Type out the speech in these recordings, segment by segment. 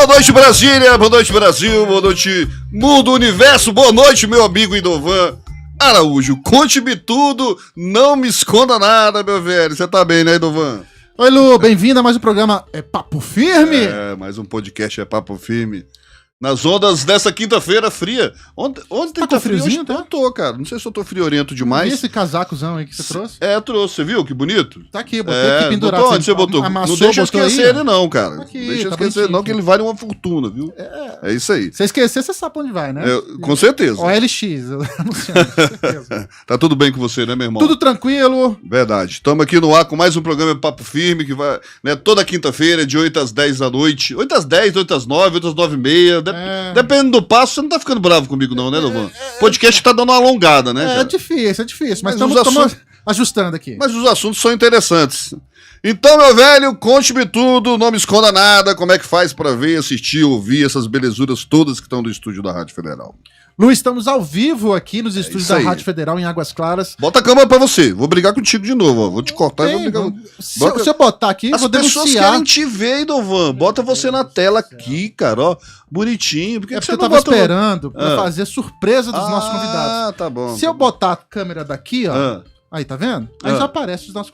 Boa noite, Brasília, boa noite, Brasil, boa noite, mundo, universo, boa noite, meu amigo Idovan Araújo. Conte-me tudo, não me esconda nada, meu velho. Você tá bem, né, Idovan? Oi, Lu, bem-vindo a mais um programa Papo Firme. Mais um podcast Papo Firme. Nas ondas dessa quinta-feira fria. Ontem tá friozinho, tá? Eu tô, cara. Não sei se eu tô friorento demais. E esse casacozão aí que você trouxe? Trouxe. Você viu? Que bonito. Tá aqui, botei aqui pendurado. Onde você botou? Não deixa eu esquecer ele não, cara. Aqui, não deixa eu tá esquecer não, que ele vale uma fortuna, viu? É isso aí. Se esquecer, você sabe onde vai, né? Com certeza. OLX, eu não sei, com certeza. Tá tudo bem com você, né, meu irmão? Tudo tranquilo. Verdade. Estamos aqui no ar com mais um programa Papo Firme, que vai, né, toda quinta-feira, de 8 às 10 da noite. 8 às 10, 8 às 9, 8 às 9 e meia. Dependendo do passo, você não tá ficando bravo comigo não, né, Lovan? Podcast tá dando uma alongada, né, cara? É difícil. Mas estamos ajustando aqui. Mas os assuntos são interessantes. Então, meu velho, conte-me tudo, não me esconda nada. Como é que faz pra ver, assistir, ouvir essas belezuras todas que estão no estúdio da Rádio Federal? Lu, estamos ao vivo aqui nos estúdios da Rádio Federal em Águas Claras. Bota a câmera pra você. Vou brigar contigo de novo, ó. Vou te cortar e vou brigar. Se eu botar aqui, eu vou denunciar. As pessoas querem te ver, Idovan. Bota você na tela aqui, cara, ó. Bonitinho. Porque eu tava esperando pra fazer surpresa dos nossos convidados. Ah, tá bom. Se eu botar a câmera daqui, ó. Aí, tá vendo? Aí já aparece os nossos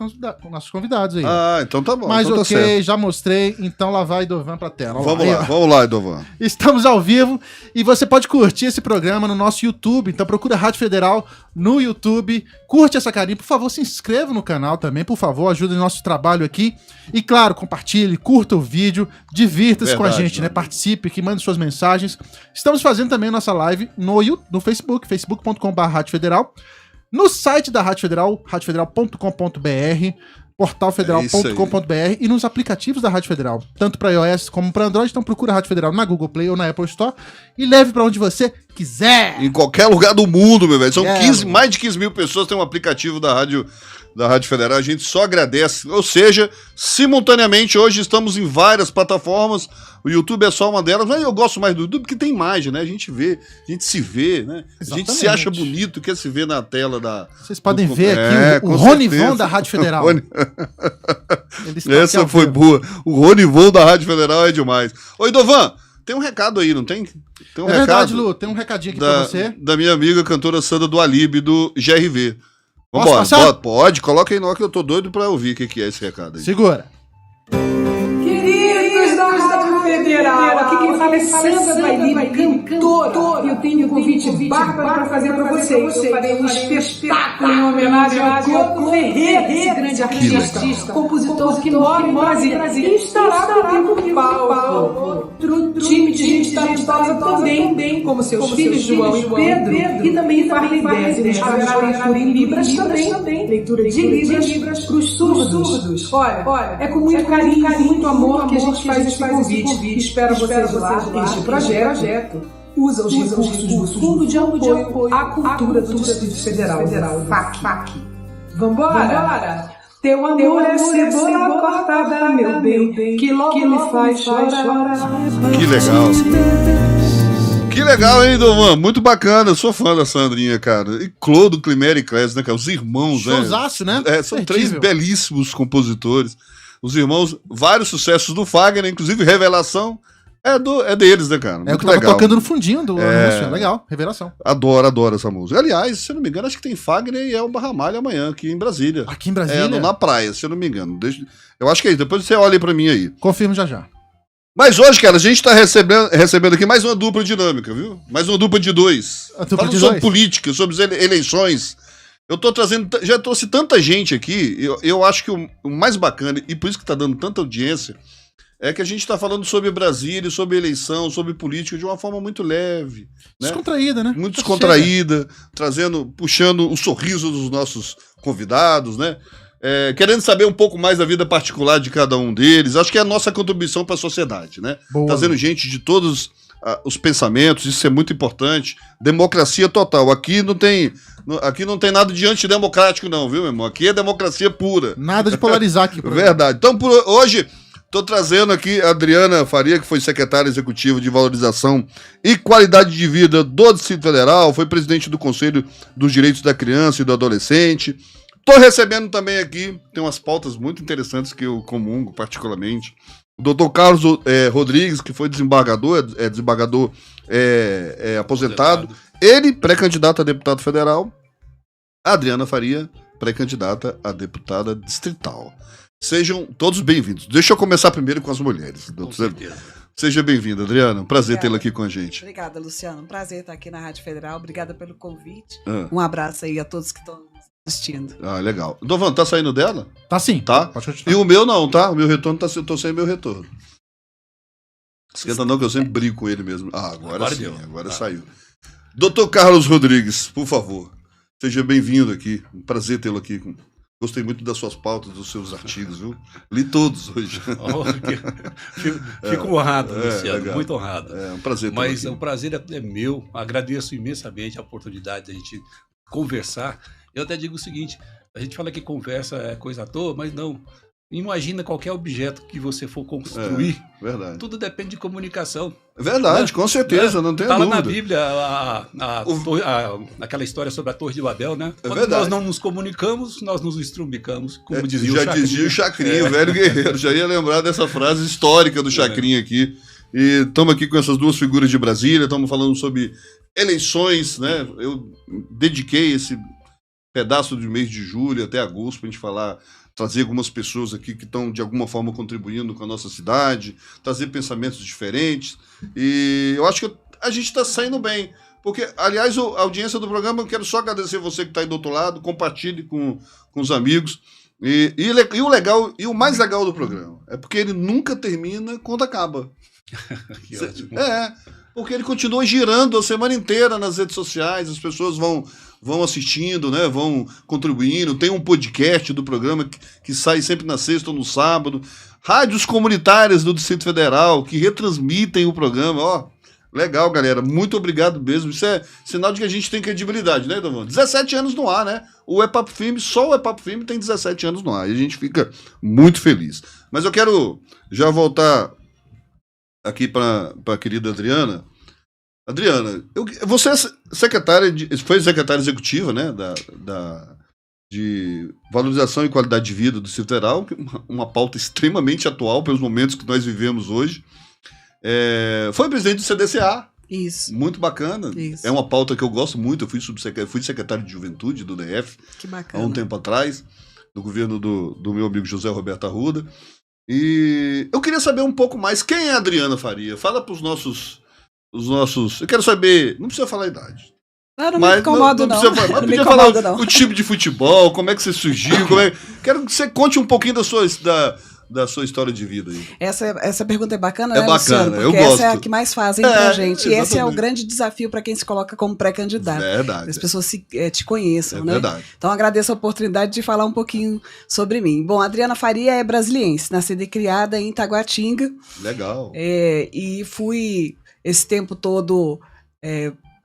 convidados aí. Ah, então tá bom. Mas então ok, tá certo. Já mostrei, então lá vai Idovan pra tela. Vamos lá, Idovan. Estamos ao vivo e você pode curtir esse programa no nosso YouTube, então procura Rádio Federal no YouTube, curte essa carinha, por favor, se inscreva no canal também, por favor, ajude o nosso trabalho aqui e claro, compartilhe, curta o vídeo, divirta-se com a gente, né? Participe aqui, mande suas mensagens. Estamos fazendo também nossa live no Facebook, facebook.com/Rádio Federal. No site da Rádio Federal, radiofederal.com.br, portalfederal.com.br e nos aplicativos da Rádio Federal, tanto para iOS como para Android. Então procura a Rádio Federal na Google Play ou na Apple Store e leve para onde você quiser. Em qualquer lugar do mundo, meu velho. São mais de 15 mil pessoas que têm um aplicativo da Rádio Federal. A gente só agradece. Ou seja, simultaneamente, hoje estamos em várias plataformas. O YouTube é só uma delas, mas eu gosto mais do YouTube porque tem imagem, né? A gente se vê, né? Exatamente. A gente se acha bonito, quer se ver na tela da... Vocês podem ver aqui o Ronivon da Rádio Federal. Essa foi boa. O Ronivon da Rádio Federal é demais. Ô, Idovan, tem um recado aí, não tem? Tem um recado. Verdade, Lu, tem um recadinho aqui pra você. Da minha amiga cantora Sandra do Alibe, do GRV. Vambora, pode, coloca aí no ar que eu tô doido pra ouvir o que é esse recado aí. Segura. Queridos da Rádio Federal, aqui quem fala é Sandra do Alibe, cantora. E eu tenho um convite bárbaro para fazer para vocês. Eu farei um espetáculo em homenagem ao Coco Ferreira, esse grande artista, compositor que mora em Brasília e estará comigo no palco. Outro time de gente talentosa também, como seus filhos João e Pedro, e também farei ideias. Haverá leitura em Libras também, leitura de Libras para os surdos. Olha, é com muito carinho e muito amor que a gente faz esse convite. Espero vocês lá. Este projeto usa os recursos do Fundo de Apoio à Cultura do Distrito Federal, FAC. Vambora? Teu amor é cebola cortada, meu bem, que logo me faz chorar. Que legal. Que legal, hein, Idovan? Muito bacana. Eu sou fã da Sandrinha, cara. E Clodo, Climério e Clésio, né, cara? Os irmãos, Showzaço, né? São três belíssimos compositores. Os irmãos, vários sucessos do Fagner, inclusive Revelação, é deles, né, cara? É o que tava tocando no fundinho do anúncio. Legal, Revelação. Adoro essa música. Aliás, se eu não me engano, acho que tem Fagner e Elba Ramalho amanhã, aqui em Brasília. Aqui em Brasília? Na praia, se eu não me engano. Eu acho que é isso. Depois você olha aí pra mim aí. Confirmo já. Mas hoje, cara, a gente tá recebendo aqui mais uma dupla dinâmica, viu? Mais uma dupla de dois. Falando sobre política, sobre eleições. Eu tô trazendo, já trouxe tanta gente aqui, eu acho que o mais bacana, e por isso que tá dando tanta audiência, é que a gente tá falando sobre Brasília, sobre eleição, sobre política de uma forma muito leve. Né? Descontraída, né? Muito descontraída, puxando o sorriso dos nossos convidados, né? Querendo saber um pouco mais da vida particular de cada um deles. Acho que é a nossa contribuição para a sociedade, né? Boa. Trazendo gente de todos os pensamentos, isso é muito importante. Democracia total. Aqui não tem nada de antidemocrático não, viu, meu irmão? Aqui é democracia pura. Nada de polarizar aqui. Verdade. Então, hoje, estou trazendo aqui a Adriana Faria, que foi secretária executiva de Valorização e Qualidade de Vida do Distrito Federal, foi presidente do Conselho dos Direitos da Criança e do Adolescente. Estou recebendo também aqui, tem umas pautas muito interessantes que eu comungo particularmente, O doutor Carlos Rodrigues, que foi desembargador, aposentado. Ele, pré-candidato a deputado federal. A Adriana Faria, pré-candidata a deputada distrital. Sejam todos bem-vindos. Deixa eu começar primeiro com as mulheres. Com certeza. Seja bem-vinda, Adriana. Um prazer tê-la aqui com a gente. Obrigada, Luciano. Um prazer estar aqui na Rádio Federal. Obrigada pelo convite. Um abraço aí a todos que estão assistindo. Legal. Dovan, tá saindo dela? Tá sim. Tá? E o meu não, tá? O meu retorno eu tô sem meu retorno. Esquenta não, que eu sempre brigo com ele mesmo. Agora sim, agora saiu. Doutor Carlos Rodrigues, por favor, seja bem-vindo aqui. Um prazer tê-lo aqui. Gostei muito das suas pautas, dos seus artigos, viu? Li todos hoje. Fico honrado, Luciano, legal. Muito honrado. É um prazer. Mas o prazer é meu. Agradeço imensamente a oportunidade de a gente conversar. Eu até digo o seguinte, a gente fala que conversa é coisa à toa, mas não. Imagina qualquer objeto que você for construir. Verdade. Tudo depende de comunicação. Verdade, né? Com certeza, não tem dúvida. Fala na Bíblia aquela história sobre a Torre de Babel, né? Quando nós não nos comunicamos, nós nos estrumbicamos, como dizia o Chacrinha. Já dizia o Chacrinha, o velho guerreiro. Já ia lembrar dessa frase histórica do Chacrinha aqui. E estamos aqui com essas duas figuras de Brasília, estamos falando sobre eleições, né? Eu dediquei esse pedaço de mês de julho até agosto para a gente falar, trazer algumas pessoas aqui que estão de alguma forma contribuindo com a nossa cidade, trazer pensamentos diferentes. E eu acho que a gente está saindo bem. Porque, aliás, a audiência do programa, eu quero só agradecer você que está aí do outro lado, compartilhe com os amigos. E o legal, e o mais legal do programa é porque ele nunca termina quando acaba. Que ótimo. Porque ele continua girando a semana inteira nas redes sociais, as pessoas vão assistindo, né? Vão contribuindo. Tem um podcast do programa que sai sempre na sexta ou no sábado. Rádios comunitárias do Distrito Federal que retransmitem o programa. Ó, legal, galera. Muito obrigado mesmo. Isso é sinal de que a gente tem credibilidade, né, Dovan? 17 anos no ar, né? Só o Papo Firme tem 17 anos no ar. E a gente fica muito feliz. Mas eu quero já voltar aqui para a querida Adriana. Adriana, você é foi secretária executiva, né, de valorização e qualidade de vida do Distrito Federal, uma pauta extremamente atual pelos momentos que nós vivemos hoje. Foi presidente do CDCA. Isso. Muito bacana. Isso. É uma pauta que eu gosto muito. Eu fui secretário de Juventude do DF. Que bacana. Há um tempo atrás, do governo do meu amigo José Roberto Arruda. E eu queria saber um pouco mais. Quem é a Adriana Faria? Fala para os nossos... Eu quero saber... Não precisa falar a idade. Não me incomodo, não. Mas podia falar o time de futebol, como é que você surgiu. Quero que você conte um pouquinho da sua história de vida aí. Essa pergunta é bacana, né, bacana, Luciano? Porque eu gosto. Essa é a que mais fazem pra gente. Exatamente. E esse é o grande desafio para quem se coloca como pré-candidato. Verdade. As pessoas te conheçam, né? Verdade. Então agradeço a oportunidade de falar um pouquinho sobre mim. Bom, a Adriana Faria é brasiliense, nascida e criada em Taguatinga. Legal. E fui esse tempo todo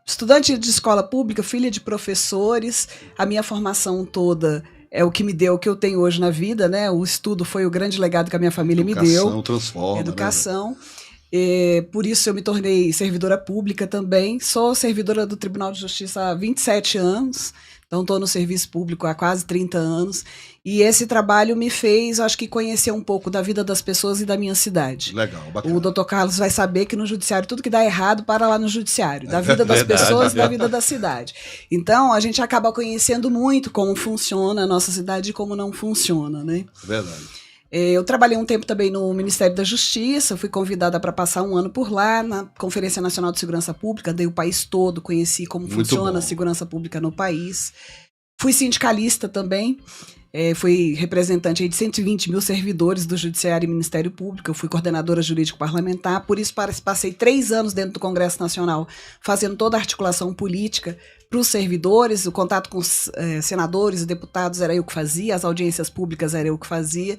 estudante de escola pública, filha de professores. A minha formação toda é o que me deu o que eu tenho hoje na vida, né? O estudo foi o grande legado que a minha família me deu. Educação transforma. Educação. Né? Por isso eu me tornei servidora pública também. Sou servidora do Tribunal de Justiça há 27 anos. Então estou no serviço público há quase 30 anos. E esse trabalho me fez, acho que, conhecer um pouco da vida das pessoas e da minha cidade. Legal, bacana. O doutor Carlos vai saber que no judiciário tudo que dá errado para lá no judiciário. Da vida das pessoas e da vida da cidade. Então a gente acaba conhecendo muito como funciona a nossa cidade e como não funciona, né? Verdade. Eu trabalhei um tempo também no Ministério da Justiça, fui convidada para passar um ano por lá, na Conferência Nacional de Segurança Pública, andei o país todo, conheci como funciona a segurança pública no país. Fui sindicalista também, fui representante aí de 120 mil servidores do Judiciário e Ministério Público, eu fui coordenadora jurídico-parlamentar, por isso passei 3 anos dentro do Congresso Nacional, fazendo toda a articulação política para os servidores, o contato com os senadores e deputados era eu que fazia, as audiências públicas era eu que fazia.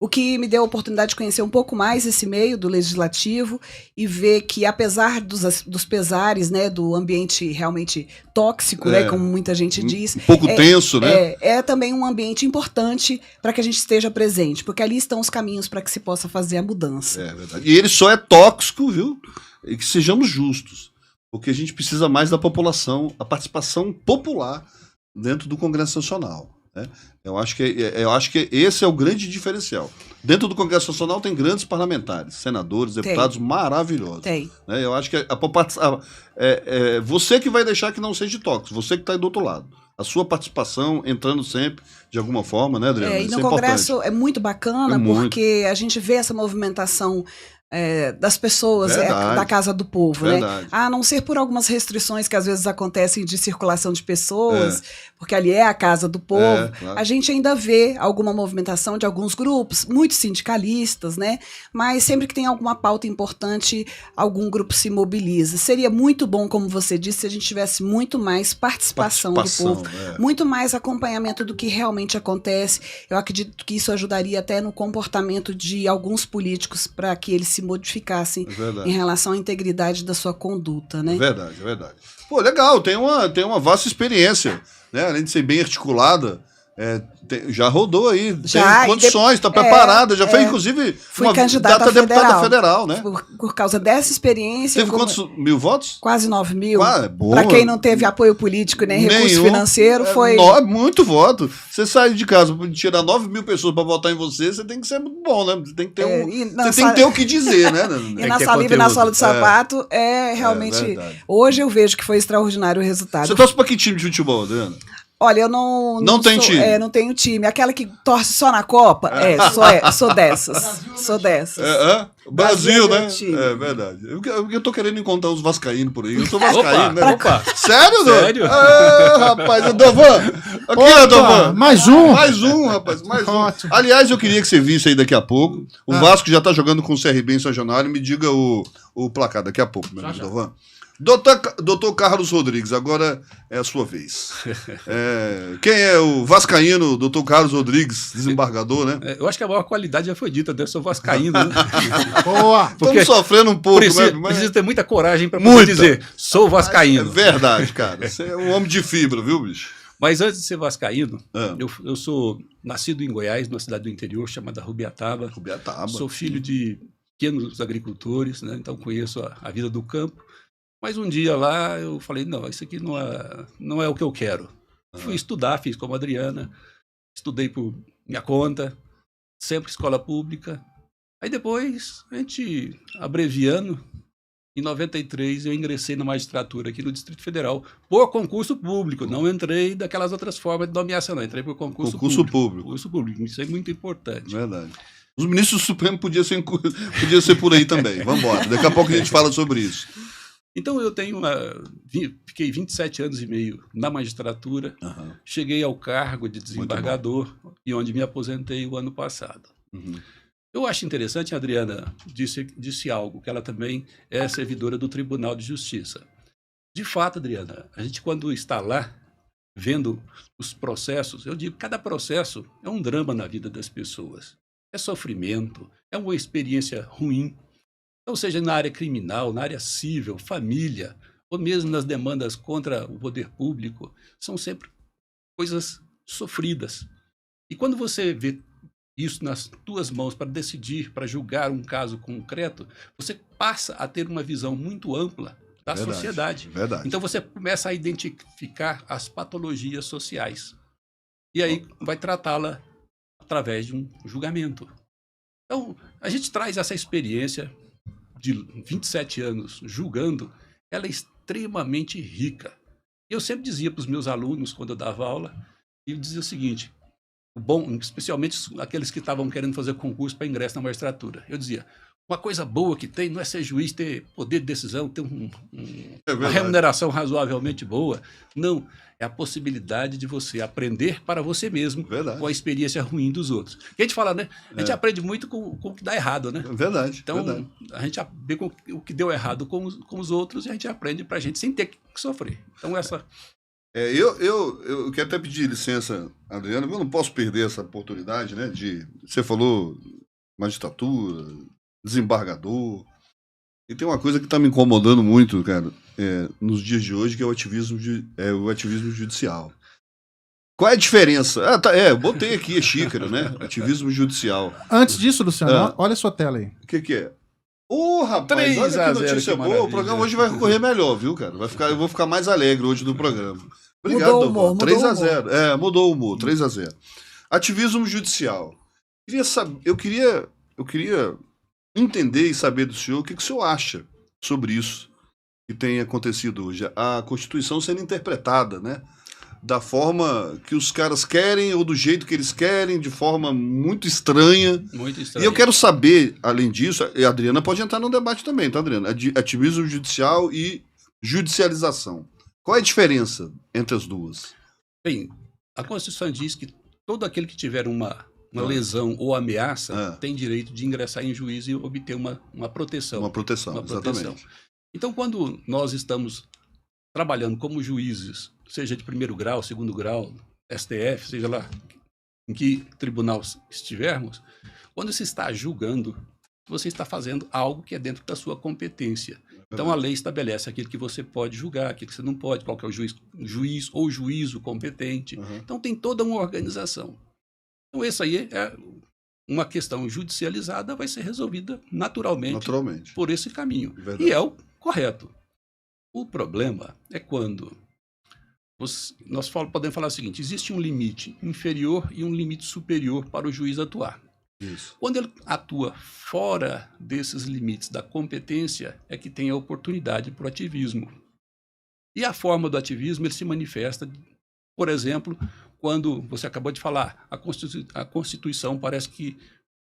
O que me deu a oportunidade de conhecer um pouco mais esse meio do legislativo e ver que, apesar dos pesares, né, do ambiente realmente tóxico, né, como muita gente diz... Um pouco tenso, né? É também um ambiente importante para que a gente esteja presente, porque ali estão os caminhos para que se possa fazer a mudança. É verdade. E ele só é tóxico, viu? E que sejamos justos, porque a gente precisa mais da população, a participação popular dentro do Congresso Nacional. Eu acho que esse é o grande diferencial. Dentro do Congresso Nacional tem grandes parlamentares, senadores, deputados maravilhosos. Tem. Né? Eu acho que você que vai deixar que não seja tóxico, você que está aí do outro lado. A sua participação entrando sempre, de alguma forma, né, Adriana? E no Congresso é muito bacana, porque a gente vê essa movimentação das pessoas da Casa do Povo, né? A não ser por algumas restrições que às vezes acontecem de circulação de pessoas, porque ali é a Casa do Povo, claro. A gente ainda vê alguma movimentação de alguns grupos, muitos sindicalistas, né? Mas sempre que tem alguma pauta importante, algum grupo se mobiliza. Seria muito bom, como você disse, se a gente tivesse muito mais participação do povo, muito mais acompanhamento do que realmente acontece. Eu acredito que isso ajudaria até no comportamento de alguns políticos para que eles se modificassem em relação à integridade da sua conduta, né? É verdade. Pô, legal, tem uma vasta experiência, né? Além de ser bem articulada, já rodou aí, tem condições, está preparada, já foi inclusive fui candidata a deputada federal, né? Por causa dessa experiência. Teve quantos mil votos? Quase 9 mil. Para quem não teve apoio político nem recurso financeiro, foi... Muito voto. Você sai de casa para tirar 9 mil pessoas para votar em você, você tem que ser muito bom, né? Você tem que ter tem que ter o que dizer, né? E na saliva e na sola de sapato realmente... hoje eu vejo que foi extraordinário o resultado. Você torce para que time de futebol, Adriana? Olha, eu não tenho time. Não tenho time. Aquela que torce só na Copa, sou dessas. Sou dessas. Brasil, né? É verdade. Eu tô querendo encontrar uns vascaínos por aí. Eu sou vascaíno, né? Opa. Sério, não? Sério? Rapaz, Adovan. Aqui, Adovan. Mais um, rapaz. Mais um. Aliás, eu queria que você visse aí daqui a pouco. O Vasco já tá jogando com o CRB em São Januário. Me diga o placar daqui a pouco, meu amigo Adovan. Doutor Carlos Rodrigues, agora é a sua vez. Quem é o vascaíno, doutor Carlos Rodrigues, desembargador, né? Eu acho que a maior qualidade já foi dita, eu sou vascaíno. Né? Boa! Estamos sofrendo um pouco, precisa ter muita coragem para poder dizer, sou vascaíno. É verdade, cara. Você é um homem de fibra, viu, bicho? Mas antes de ser vascaíno, eu sou nascido em Goiás, numa cidade do interior chamada Rubiataba. Sou filho de pequenos agricultores, né? Então conheço a vida do campo. Mas um dia lá eu falei, não, isso aqui não é o que eu quero. Fui estudar, fiz como a Adriana, estudei por minha conta, sempre escola pública. Aí depois, a gente, abreviando, em 93 eu ingressei na magistratura aqui no Distrito Federal, por concurso público. Não entrei daquelas outras formas de nomeação, não. Entrei por concurso público. Concurso público, isso é muito importante. Verdade. Os ministros do Supremo podia ser por aí também. Vamos embora. Daqui a pouco a gente fala sobre isso. Então eu fiquei 27 anos e meio na magistratura, cheguei ao cargo de desembargador e onde me aposentei o ano passado. Eu acho interessante, a Adriana disse algo, que ela também é servidora do Tribunal de Justiça. De fato, Adriana, a gente quando está lá, vendo os processos, eu digo que cada processo é um drama na vida das pessoas. É sofrimento, é uma experiência ruim. Ou seja, na área criminal, na área civil, família, ou mesmo nas demandas contra o poder público, são sempre coisas sofridas. E quando você vê isso nas tuas mãos para decidir, para julgar um caso concreto, você passa a ter uma visão muito ampla da sociedade. Verdade. Então você começa a identificar as patologias sociais. E aí vai tratá-la através de um julgamento. Então, a gente traz essa experiência de 27 anos julgando, ela é extremamente rica. Eu sempre dizia para os meus alunos, quando eu dava aula, eu dizia o seguinte, especialmente aqueles que estavam querendo fazer concurso para ingresso na magistratura, eu dizia, uma coisa boa que tem não é ser juiz, ter poder de decisão, ter uma remuneração razoavelmente boa. Não, é a possibilidade de você aprender para você mesmo com a experiência ruim dos outros. Que a gente fala, né? A gente aprende muito com o que dá errado, né? Verdade. Então, a gente vê o que deu errado com os outros e a gente aprende para a gente sem ter que sofrer. Então, essa... Eu quero até pedir licença, Adriana, eu não posso perder essa oportunidade, né? Você falou magistratura, desembargador. E tem uma coisa que está me incomodando muito, cara, nos dias de hoje, que é o ativismo judicial. Qual é a diferença? Eu botei aqui a xícara, né? Ativismo judicial. Antes disso, Luciano, olha a sua tela aí. O que é? Rapaz, olha que notícia boa. O programa hoje vai correr melhor, viu, cara? Eu vou ficar mais alegre hoje no programa. Obrigado, mudou o humor. 3-0. Mudou o humor, 3-0. Ativismo judicial. Eu queria entender e saber do senhor o que o senhor acha sobre isso que tem acontecido hoje. A Constituição sendo interpretada, né? Da forma que os caras querem ou do jeito que eles querem, de forma muito estranha. Muito estranha. E eu quero saber, além disso, a Adriana pode entrar no debate também, tá, Adriana? Ativismo judicial e judicialização. Qual é a diferença entre as duas? Bem, a Constituição diz que todo aquele que tiver uma lesão ou ameaça tem direito de ingressar em juízo e obter uma proteção. Uma proteção, exatamente. Então, quando nós estamos trabalhando como juízes, seja de primeiro grau, segundo grau, STF, seja lá em que tribunal estivermos, quando se está julgando, você está fazendo algo que é dentro da sua competência. Então, a lei estabelece aquilo que você pode julgar, aquilo que você não pode, qual que é o juiz ou juízo competente. Então, tem toda uma organização. Então, essa aí é uma questão judicializada, vai ser resolvida naturalmente. Por esse caminho. Verdade. E é o correto. O problema é quando nós podemos falar o seguinte: existe um limite inferior e um limite superior para o juiz atuar. Isso. Quando ele atua fora desses limites da competência, é que tem a oportunidade para o ativismo. E a forma do ativismo ele se manifesta, por exemplo, quando você acabou de falar, a Constituição parece que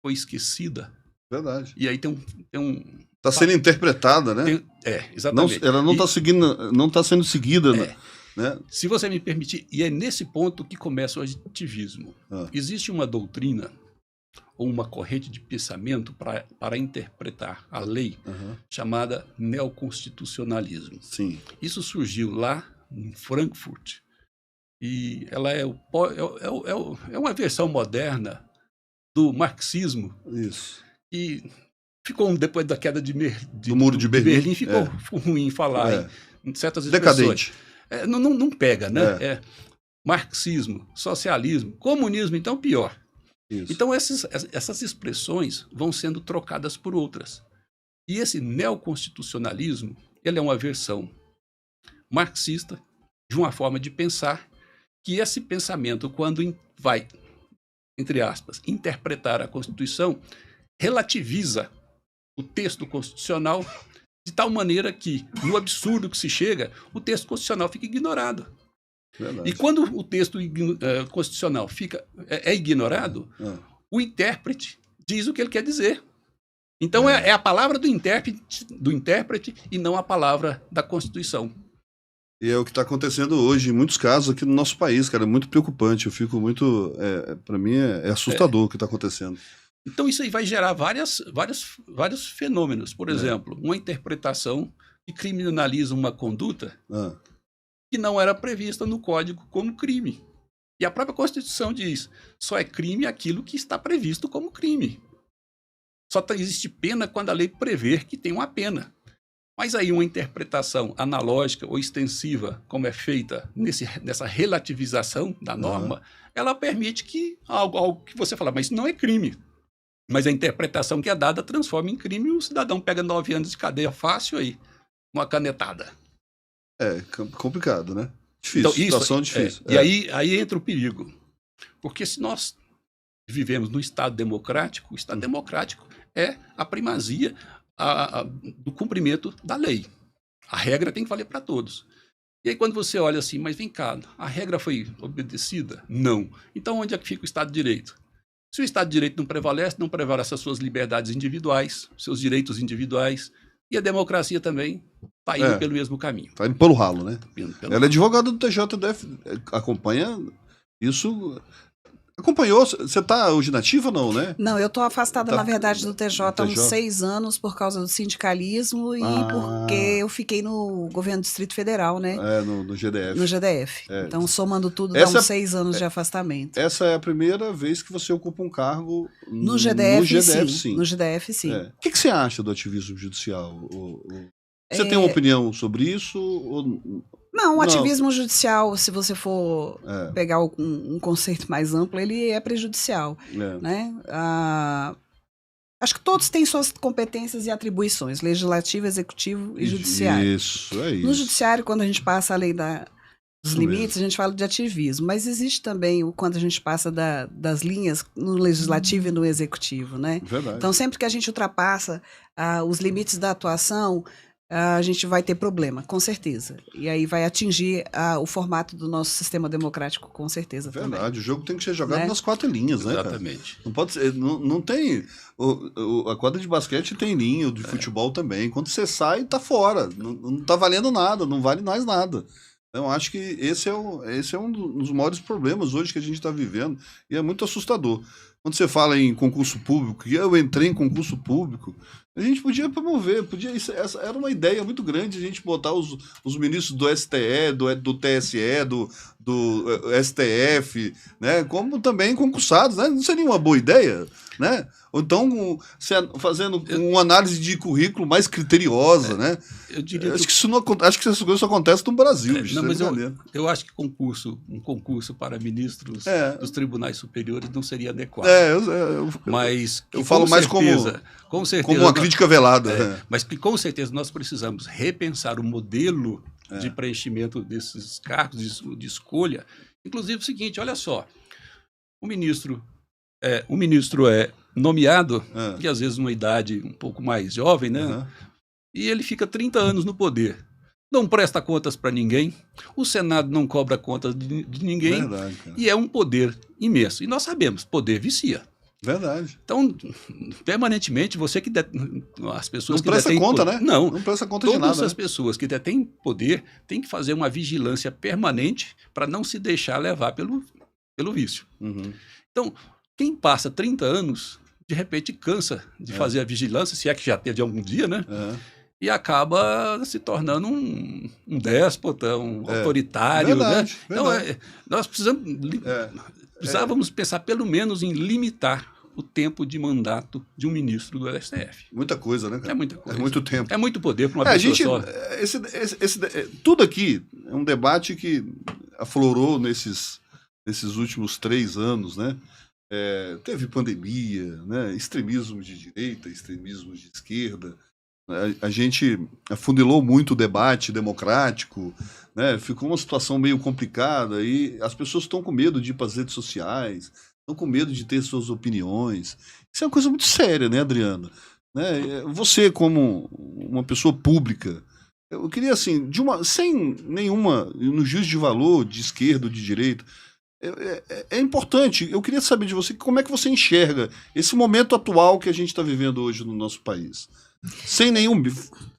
foi esquecida. Verdade. E aí tem um está sendo interpretada, né? Exatamente. Ela não está sendo seguida, né? Se você me permitir, e é nesse ponto que começa o ativismo. Existe uma doutrina ou uma corrente de pensamento para interpretar a lei chamada neoconstitucionalismo. Sim. Isso surgiu lá em Frankfurt e ela é uma versão moderna do marxismo. Isso. E ficou, depois da queda do Muro de Berlim, ficou ruim falar em certas expressões. Decadente. Não pega, né? Marxismo, socialismo, comunismo, então pior. Isso. Então essas expressões vão sendo trocadas por outras. E esse neoconstitucionalismo, ele é uma versão marxista de uma forma de pensar que esse pensamento, quando vai, entre aspas, interpretar a Constituição, relativiza o texto constitucional de tal maneira que, no absurdo que se chega, o texto constitucional fica ignorado. Verdade. E quando o texto constitucional é ignorado, o intérprete diz o que ele quer dizer. Então é a palavra do intérprete e não a palavra da Constituição. E é o que está acontecendo hoje, em muitos casos aqui no nosso país, cara, é muito preocupante. Eu fico muito... para mim é assustador o que está acontecendo. Então isso aí vai gerar vários fenômenos. Por exemplo, uma interpretação que criminaliza uma conduta que não era prevista no Código como crime. E a própria Constituição diz, só é crime aquilo que está previsto como crime. Só existe pena quando a lei prever que tem uma pena. Mas aí uma interpretação analógica ou extensiva, como é feita nessa relativização da norma, ela permite que algo que você fala, mas isso não é crime. Mas a interpretação que é dada transforma em crime e o cidadão pega 9 anos de cadeia fácil aí, uma canetada. É complicado, né? Difícil, então, situação difícil. E aí entra o perigo. Porque se nós vivemos num Estado democrático, o Estado democrático é a primazia do cumprimento da lei. A regra tem que valer para todos. E aí quando você olha assim, mas vem cá, a regra foi obedecida? Não. Então onde é que fica o Estado de Direito? Se o Estado de Direito não prevalece as suas liberdades individuais, seus direitos individuais, e a democracia também está indo pelo mesmo caminho. Está indo pelo ralo, né? Ela é advogada do TJDF, acompanha isso... Acompanhou? Você está hoje nativa ou não, né? Não, eu estou afastada, na verdade, do TJ há uns 6 anos por causa do sindicalismo e porque eu fiquei no governo do Distrito Federal, né? No GDF. No GDF. Então, somando tudo, dá uns 6 anos de afastamento. Essa é a primeira vez que você ocupa um cargo no GDF, sim. No GDF, sim. O que você acha do ativismo judicial? Você tem uma opinião sobre isso? Não, o ativismo judicial, se você for pegar um conceito mais amplo, ele é prejudicial. Né? Acho que todos têm suas competências e atribuições, legislativo, executivo e judiciário. Isso, é isso. No judiciário, quando a gente passa a lei da dos limites, a gente fala de ativismo, mas existe também quando a gente passa das linhas no legislativo e no executivo, né? Verdade. Então, sempre que a gente ultrapassa os limites da atuação, a gente vai ter problema, com certeza. E aí vai atingir o formato do nosso sistema democrático, com certeza. Verdade, também. o jogo tem que ser jogado, né, nas 4 linhas, né? Exatamente. Cara? Não pode ser, não tem. A quadra de basquete tem linha, o de futebol também. Quando você sai, tá fora. Não tá valendo nada, não vale mais nada. Então, acho que esse é um dos maiores problemas hoje que a gente está vivendo e é muito assustador. Quando você fala em concurso público, e eu entrei em concurso público, a gente podia promover, essa era uma ideia muito grande a gente botar os ministros do STE, do TSE, do STF, né, como também concursados, né? Não seria uma boa ideia, né? Ou então fazendo uma análise de currículo mais criteriosa, né? Eu diria acho que essas coisas só acontecem no Brasil. Bicho, não, mas eu acho que um concurso para ministros dos tribunais superiores não seria adequado. Mas eu falo mais com certeza, como uma crítica velada. Mas que com certeza nós precisamos repensar o modelo de preenchimento desses cargos de escolha. Inclusive o seguinte, olha só, o ministro é nomeado, e às vezes uma idade um pouco mais jovem, né? E ele fica 30 anos no poder. Não presta contas para ninguém, o Senado não cobra contas de ninguém, Verdade, cara. E é um poder imenso. E nós sabemos, poder vicia. Verdade. Então, permanentemente, as pessoas não presta conta, poder, né? Não presta conta de nada. Todas as pessoas que detêm poder têm que fazer uma vigilância permanente para não se deixar levar pelo vício. Então, quem passa 30 anos, de repente cansa de fazer a vigilância, se é que já teve algum dia, né? E acaba se tornando um déspota, um autoritário. Verdade, né? Verdade. Então, nós precisávamos pensar pelo menos em limitar o tempo de mandato de um ministro do STF. Muita coisa, né, cara? É muita coisa. É muito tempo. É muito poder para uma pessoa só. Tudo aqui é um debate que aflorou nesses últimos 3 anos, né? Teve pandemia, né? Extremismo de direita, extremismo de esquerda. A gente afunilou muito o debate democrático, né? Ficou uma situação meio complicada e as pessoas estão com medo de ir para as redes sociais, estão com medo de ter suas opiniões. Isso é uma coisa muito séria, né, Adriana? Né? Você, como uma pessoa pública, eu queria, assim, sem nenhuma, no juízo de valor, de esquerda ou de direita, é importante, eu queria saber de você como é que você enxerga esse momento atual que a gente está vivendo hoje no nosso país. Sem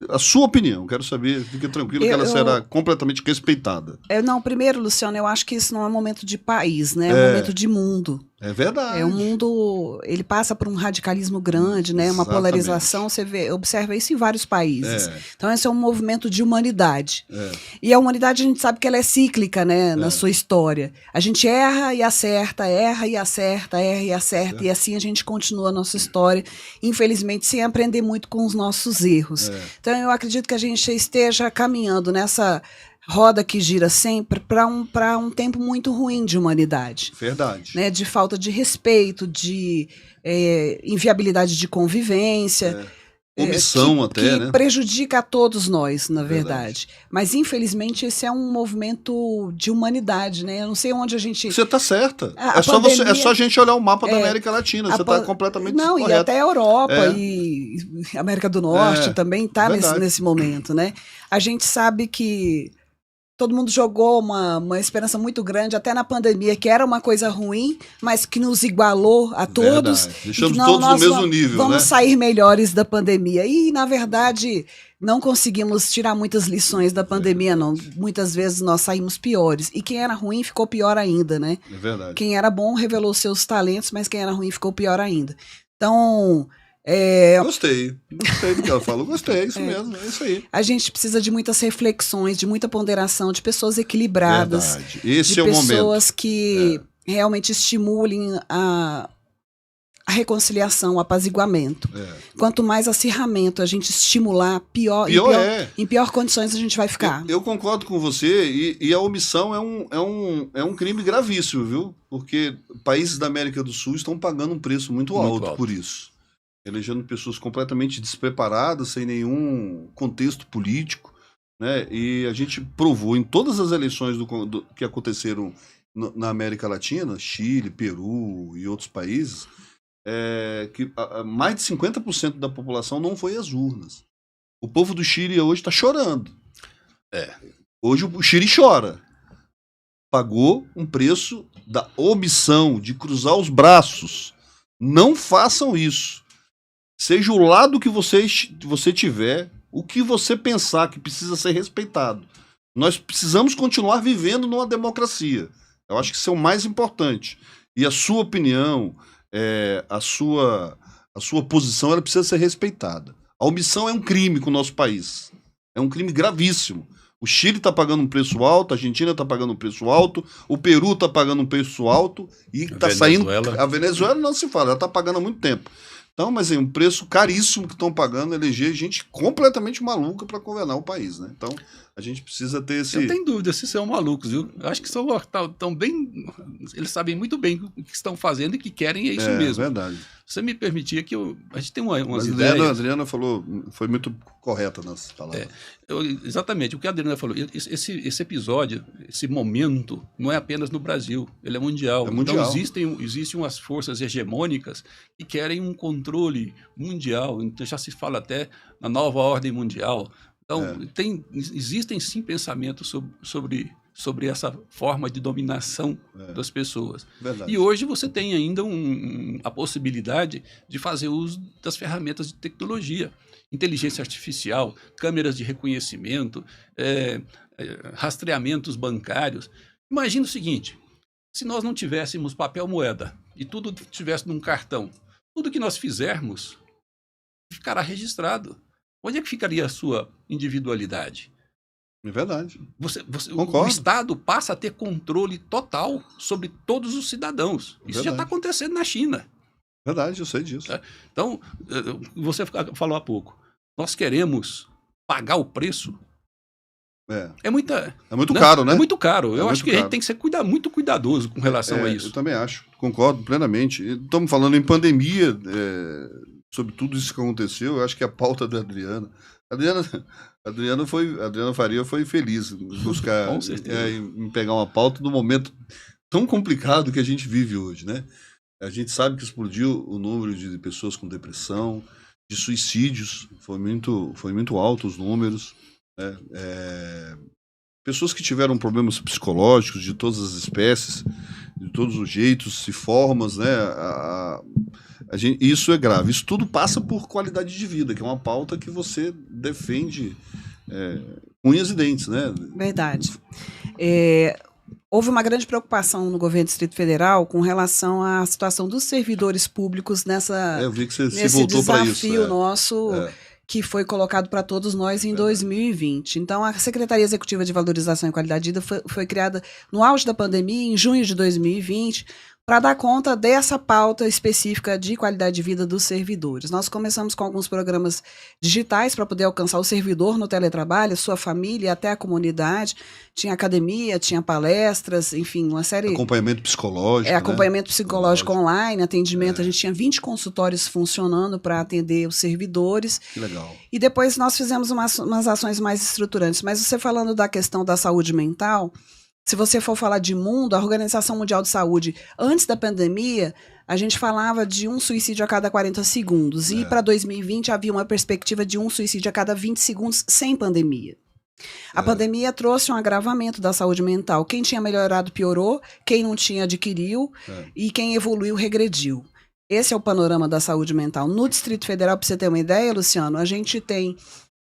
a sua opinião, quero saber, fique tranquilo que ela será completamente respeitada. Não, primeiro, Luciano, eu acho que isso não é um momento de país, né? É um momento de mundo. É verdade. O mundo, ele passa por um radicalismo grande, né? Uma polarização, observa isso em vários países. Então, esse é um movimento de humanidade. E a humanidade, a gente sabe que ela é cíclica, né? Na sua história. A gente erra e acerta, erra e acerta, e assim a gente continua a nossa história, infelizmente, sem aprender muito com os nossos erros. Então, eu acredito que a gente esteja caminhando nessa roda que gira sempre para um tempo muito ruim de humanidade. Verdade. Né? De falta de respeito, de inviabilidade de convivência. Omissão que né? prejudica a todos nós, na verdade. Mas, infelizmente, esse é um movimento de humanidade, né? Eu não sei onde a gente... Você está certa. É só a gente olhar o mapa da América Latina. Você está completamente correto. E até a Europa e América do Norte também está nesse momento, né? A gente sabe que todo mundo jogou uma esperança muito grande, até na pandemia, que era uma coisa ruim, mas que nos igualou a todos. Deixamos todos no mesmo nível, vamos sair melhores da pandemia. E, na verdade, não conseguimos tirar muitas lições da pandemia, não. Muitas vezes nós saímos piores. E quem era ruim ficou pior ainda, né? É verdade. Quem era bom revelou seus talentos, mas quem era ruim ficou pior ainda. Então... Gostei do que ela falou, gostei, isso mesmo, é isso aí. A gente precisa de muitas reflexões, de muita ponderação, de pessoas equilibradas. Verdade. Esse é o momento. De pessoas que realmente estimulem a reconciliação, o apaziguamento. Quanto mais acirramento a gente estimular, em pior condições a gente vai ficar. Eu concordo com você, e a omissão é um crime gravíssimo, viu? Porque países da América do Sul estão pagando um preço muito alto por isso. Elegendo pessoas completamente despreparadas, sem nenhum contexto político, né? E a gente provou em todas as eleições que aconteceram na América Latina, Chile, Peru e outros países, que mais de 50% da população não foi às urnas. O povo do Chile hoje está chorando. Hoje o Chile chora. Pagou um preço da omissão, de cruzar os braços. Não façam isso. Seja o lado que você tiver, o que você pensar que precisa ser respeitado. Nós precisamos continuar vivendo numa democracia. Eu acho que isso é o mais importante. E a sua opinião, a sua posição, ela precisa ser respeitada. A omissão é um crime com o nosso país. É um crime gravíssimo. O Chile está pagando um preço alto, a Argentina está pagando um preço alto, o Peru está pagando um preço alto e está saindo. A Venezuela não se fala, ela está pagando há muito tempo. Então, mas é um preço caríssimo que estão pagando, eleger gente completamente maluca para governar o país, né? Então, a gente precisa ter esse... Eu tenho dúvida se são malucos, viu? Eu acho que estão bem... Eles sabem muito bem o que estão fazendo e que querem, é isso mesmo. É verdade. Você me permitia que a gente tem umas ideias... A Adriana falou, foi muito correta nas palavras. Exatamente, o que a Adriana falou, esse episódio, esse momento, não é apenas no Brasil, ele é mundial. Então existem umas forças hegemônicas que querem um controle mundial, então já se fala até na nova ordem mundial. Então, existem sim pensamentos sobre essa forma de dominação das pessoas. Verdade. E hoje você tem ainda a possibilidade de fazer uso das ferramentas de tecnologia. Inteligência artificial, câmeras de reconhecimento, rastreamentos bancários. Imagina o seguinte, se nós não tivéssemos papel moeda e tudo estivesse num cartão, tudo que nós fizermos ficará registrado. Onde é que ficaria a sua individualidade? É verdade. O Estado passa a ter controle total sobre todos os cidadãos. Isso já está acontecendo na China. Verdade, eu sei disso. Então, você falou há pouco, nós queremos pagar o preço. É muito caro, né? É muito caro. Eu acho que a gente tem que ser muito cuidadoso com relação a isso. Eu também acho. Concordo plenamente. Estamos falando em pandemia, sobre tudo isso que aconteceu. Eu acho que a pauta da Adriana Faria foi feliz em buscar, em pegar uma pauta no momento tão complicado que a gente vive hoje, né? A gente sabe que explodiu o número de pessoas com depressão, de suicídios, foi muito alto os números, né? Pessoas que tiveram problemas psicológicos de todas as espécies, de todos os jeitos e formas, né? Isso é grave. Isso tudo passa por qualidade de vida, que é uma pauta que você defende unhas e dentes, né? Verdade. Houve uma grande preocupação no governo do Distrito Federal com relação à situação dos servidores públicos eu vi que você voltou para isso. Nesse desafio nosso que foi colocado para todos nós em 2020. Então, a Secretaria Executiva de Valorização e Qualidade de Vida foi criada no auge da pandemia, em junho de 2020, para dar conta dessa pauta específica de qualidade de vida dos servidores. Nós começamos com alguns programas digitais para poder alcançar o servidor no teletrabalho, sua família e até a comunidade. Tinha academia, tinha palestras, enfim, uma série... Acompanhamento psicológico, acompanhamento psicológico online, atendimento. A gente tinha 20 consultórios funcionando para atender os servidores. Que legal. E depois nós fizemos umas ações mais estruturantes. Mas você falando da questão da saúde mental... Se você for falar de mundo, a Organização Mundial de Saúde, antes da pandemia, a gente falava de um suicídio a cada 40 segundos. E para 2020 havia uma perspectiva de um suicídio a cada 20 segundos sem pandemia. A pandemia trouxe um agravamento da saúde mental. Quem tinha melhorado piorou, quem não tinha adquiriu e quem evoluiu regrediu. Esse é o panorama da saúde mental. No Distrito Federal, para você ter uma ideia, Luciano, a gente tem...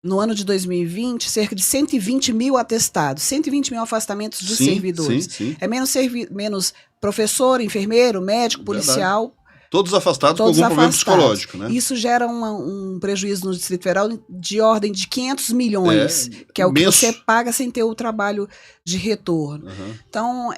No ano de 2020, cerca de 120 mil atestados, 120 mil afastamentos dos servidores. Sim. É menos professor, enfermeiro, médico, policial. Verdade. Todos afastados com algum problema psicológico, né? Isso gera um prejuízo no Distrito Federal de ordem de 500 milhões, que é o que você paga sem ter o trabalho de retorno. Então,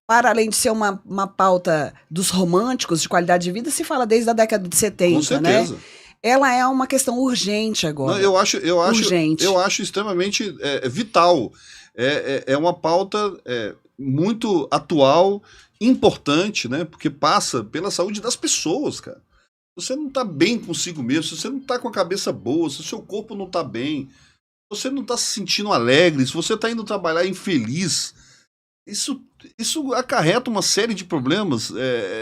para além de ser uma pauta dos românticos de qualidade de vida, se fala desde a década de 70, com certeza. Né? Ela é uma questão urgente agora. Não, eu acho extremamente vital. É uma pauta muito atual, importante, né? Porque passa pela saúde das pessoas, cara. Se você não está bem consigo mesmo, se você não está com a cabeça boa, se o seu corpo não está bem, você não está se sentindo alegre, se você está indo trabalhar infeliz, isso acarreta uma série de problemas.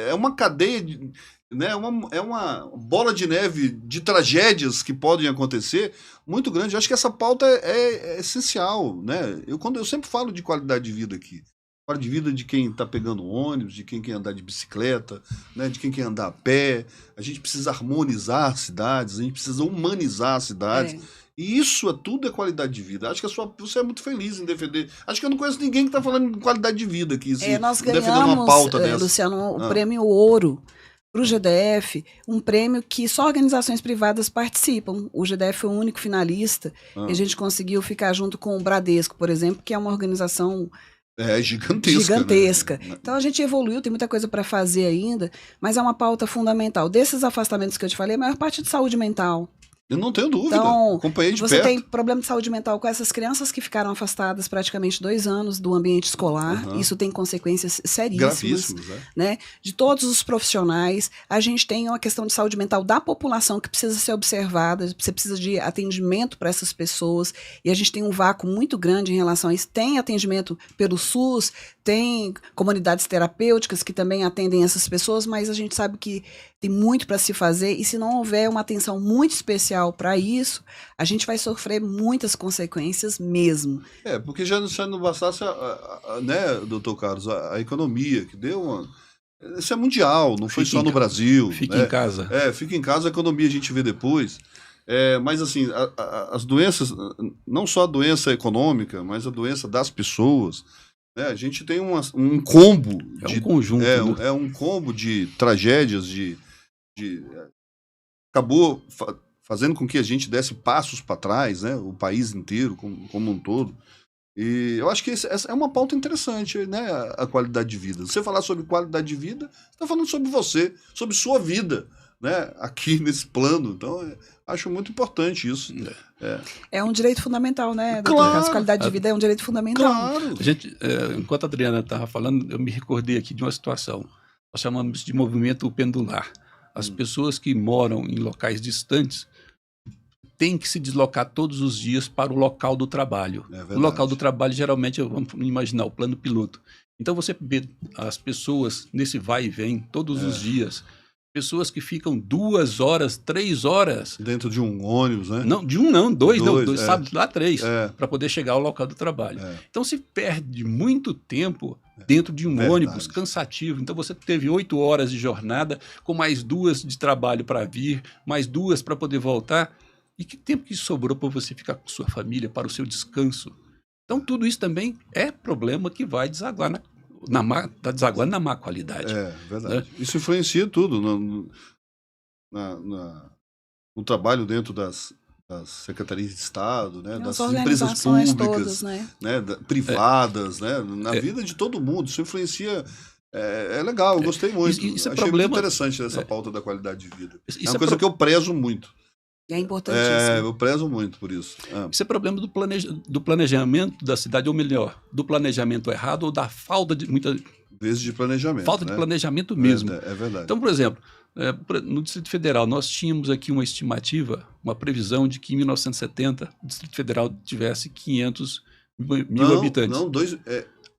É uma cadeia, né? É uma bola de neve de tragédias que podem acontecer muito grande. Eu acho que essa pauta é essencial, né? Eu sempre falo de qualidade de vida aqui. Qualidade de vida de quem está pegando ônibus, de quem quer andar de bicicleta, né? De quem quer andar a pé. A gente precisa harmonizar cidades, a gente precisa humanizar cidades. E isso tudo é qualidade de vida. Acho que você é muito feliz em defender. Acho que eu não conheço ninguém que está falando de qualidade de vida aqui. Nós ganhamos, uma pauta dessa. Luciano, o prêmio Ouro para o GDF, um prêmio que só organizações privadas participam. O GDF foi o único finalista e a gente conseguiu ficar junto com o Bradesco, por exemplo, que é uma organização gigantesca. Né? Então a gente evoluiu, tem muita coisa para fazer ainda, mas é uma pauta fundamental. Desses afastamentos que eu te falei, a maior parte é de saúde mental. Eu não tenho dúvida. Então, acompanhei de você perto. tem problema de saúde mental com essas crianças que ficaram afastadas praticamente 2 anos do ambiente escolar. Isso tem consequências seríssimas. Gravíssimas, né? De todos os profissionais. A gente tem uma questão de saúde mental da população que precisa ser observada. Você precisa de atendimento para essas pessoas. E a gente tem um vácuo muito grande em relação a isso. Tem atendimento pelo SUS, tem comunidades terapêuticas que também atendem essas pessoas, mas a gente sabe que tem muito para se fazer, e se não houver uma atenção muito especial para isso, a gente vai sofrer muitas consequências mesmo. Porque já não bastasse, né, doutor Carlos, a economia, que deu uma... Isso é mundial, não foi só no Brasil. Fica em casa. Fica em casa, a economia a gente vê depois. Mas assim, as doenças, não só a doença econômica, mas a doença das pessoas, né, a gente tem um combo. Um conjunto. É um combo de tragédias, acabou fazendo com que a gente desse passos para trás, né, o país inteiro como um todo. E eu acho que essa é uma pauta interessante, né, a qualidade de vida. Você falar sobre qualidade de vida, você está falando sobre você, sobre sua vida, né, aqui nesse plano. Então, acho muito importante isso. É um direito fundamental, né, doutor Carlos? Qualidade de vida é um direito fundamental. Claro. Enquanto a Adriana estava falando, eu me recordei aqui de uma situação. Nós chamamos de movimento pendular. As pessoas que moram em locais distantes têm que se deslocar todos os dias para o local do trabalho. O local do trabalho, geralmente, vamos imaginar, o plano piloto. Então, você vê as pessoas nesse vai e vem todos os dias. Pessoas que ficam 2 horas, 3 horas... Dentro de um ônibus, né? Não, de um não, dois sabe, lá 3, para poder chegar ao local do trabalho. Então, se perde muito tempo dentro de um ônibus cansativo. Então, você teve 8 horas de jornada, com mais 2 de trabalho para vir, mais 2 para poder voltar. E que tempo que sobrou para você ficar com sua família, para o seu descanso? Então, tudo isso também é problema que vai desaguar tá desaguando na má qualidade. Verdade. Né? Isso influencia tudo no trabalho dentro das secretarias de Estado, né, das empresas públicas, todas, né? Privadas, né, na vida de todo mundo. Isso influencia. É legal, eu gostei muito. Isso Achei muito interessante essa pauta da qualidade de vida. É uma coisa que eu prezo muito. É importantíssimo. Eu prezo muito por isso. Isso é problema do planejamento da cidade, ou melhor, do planejamento errado ou da falta de muita vezes de planejamento. Falta de planejamento mesmo. É verdade. Então, por exemplo, no Distrito Federal, nós tínhamos aqui uma estimativa, uma previsão de que em 1970 o Distrito Federal tivesse 500 mil habitantes.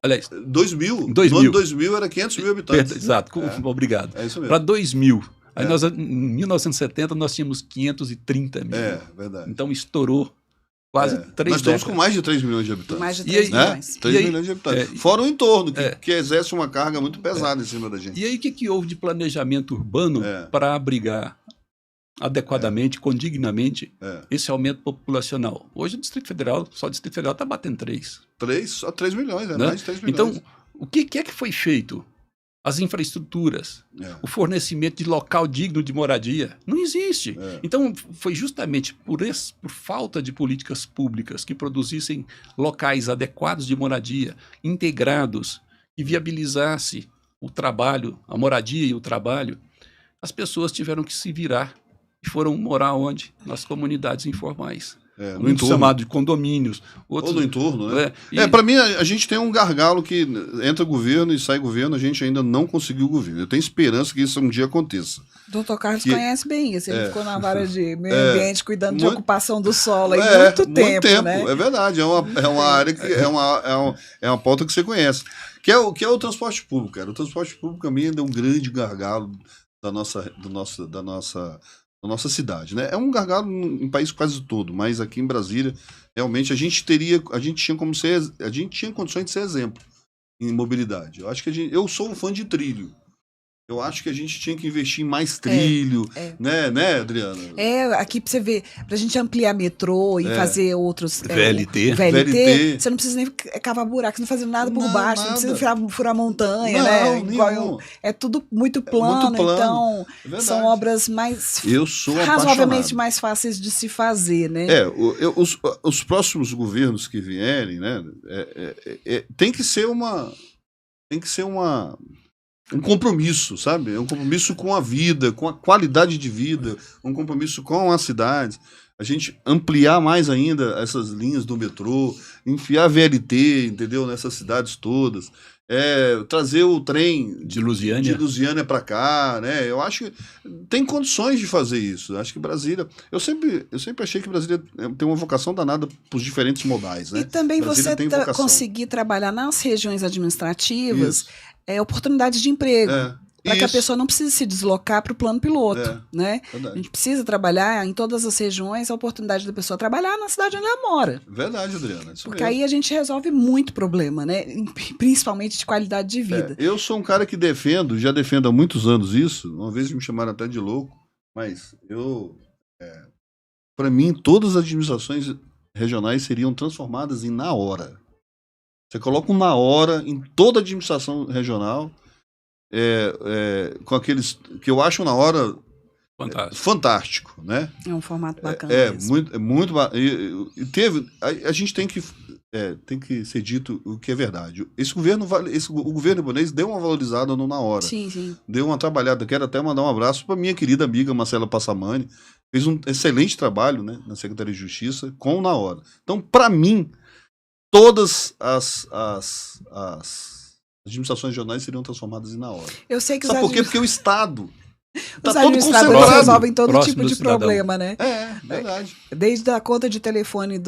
Aliás, 2000. No ano 2000 era 500 mil habitantes. Exato, obrigado. É isso mesmo. Para 2000. Aí em 1970 nós tínhamos 530 mil. Verdade. Então estourou quase 3 Nós estamos com mais de 3 milhões de habitantes. Mais de 3 milhões. 3 milhões de habitantes. Fora o entorno, que exerce uma carga muito pesada em cima da gente. E aí o que houve de planejamento urbano para abrigar adequadamente, condignamente, esse aumento populacional? Hoje o Distrito Federal, só o Distrito Federal está batendo 3. Só 3 milhões, né? Mais de 3 milhões. Então, o que é que foi feito? As infraestruturas, o fornecimento de local digno de moradia, não existe. Então, foi justamente por falta de políticas públicas que produzissem locais adequados de moradia, integrados, que viabilizasse o trabalho, a moradia e o trabalho, as pessoas tiveram que se virar e foram morar onde? Nas comunidades informais. no entorno. Chamado de condomínios. Outros, ou no entorno, né? Para mim, a gente tem um gargalo que entra governo e sai governo, a gente ainda não conseguiu o governo. Eu tenho esperança que isso um dia aconteça. Doutor Carlos conhece bem isso, ele ficou na vara de meio ambiente, cuidando de ocupação do solo aí muito tempo, né? É verdade, é uma área que é uma pauta que você conhece. Que é o transporte público, cara. O transporte público, a mim, ainda é um grande gargalo da nossa cidade, né? É um gargalo em país quase todo, mas aqui em Brasília, realmente, a gente tinha condições de ser exemplo em mobilidade. Eu acho que eu sou um fã de trilho. Eu acho que a gente tinha que investir em mais trilho, né, Adriana? Aqui pra você ver, pra gente ampliar metrô e fazer outros... VLT, você não precisa nem cavar buraco, você não fazer nada por baixo, não precisa furar montanha, né? É tudo muito plano, então são obras mais... razoavelmente mais fáceis de se fazer, né? Os próximos governos que vierem, né, tem que ser um compromisso, sabe? Um compromisso com a vida, com a qualidade de vida, um compromisso com as cidades. A gente ampliar mais ainda essas linhas do metrô, enfiar VLT, entendeu? Nessas cidades todas. Trazer o trem de Lusiânia para cá, né? Eu acho que tem condições de fazer isso. Eu acho que Brasília... Eu sempre achei que Brasília tem uma vocação danada para os diferentes modais, né? E também Brasília você conseguir trabalhar nas regiões administrativas... oportunidades de emprego, para que a pessoa não precise se deslocar para o plano piloto, né? Verdade. A gente precisa trabalhar em todas as regiões a oportunidade da pessoa trabalhar na cidade onde ela mora. Verdade, Adriana. Porque aí a gente resolve muito problema, né? Principalmente de qualidade de vida. Eu sou um cara que já defendo há muitos anos isso, uma vez me chamaram até de louco, mas para mim, todas as administrações regionais seriam transformadas em na hora. Você coloca um na hora em toda a administração regional, com aqueles que eu acho na hora fantástico, né? É um formato bacana. Muito a gente tem que ser dito o que é verdade. O governo libanês deu uma valorizada no na hora. Sim. Deu uma trabalhada. Quero até mandar um abraço para minha querida amiga Marcela Passamani. Fez um excelente trabalho, né, na Secretaria de Justiça com o na hora. Então, para mim, todas as administrações regionais seriam transformadas em na hora. Eu sei que sabe por quê? Porque o Estado está todo concentrado, resolvem todo tipo de problema, né? Verdade. Desde a conta de telefone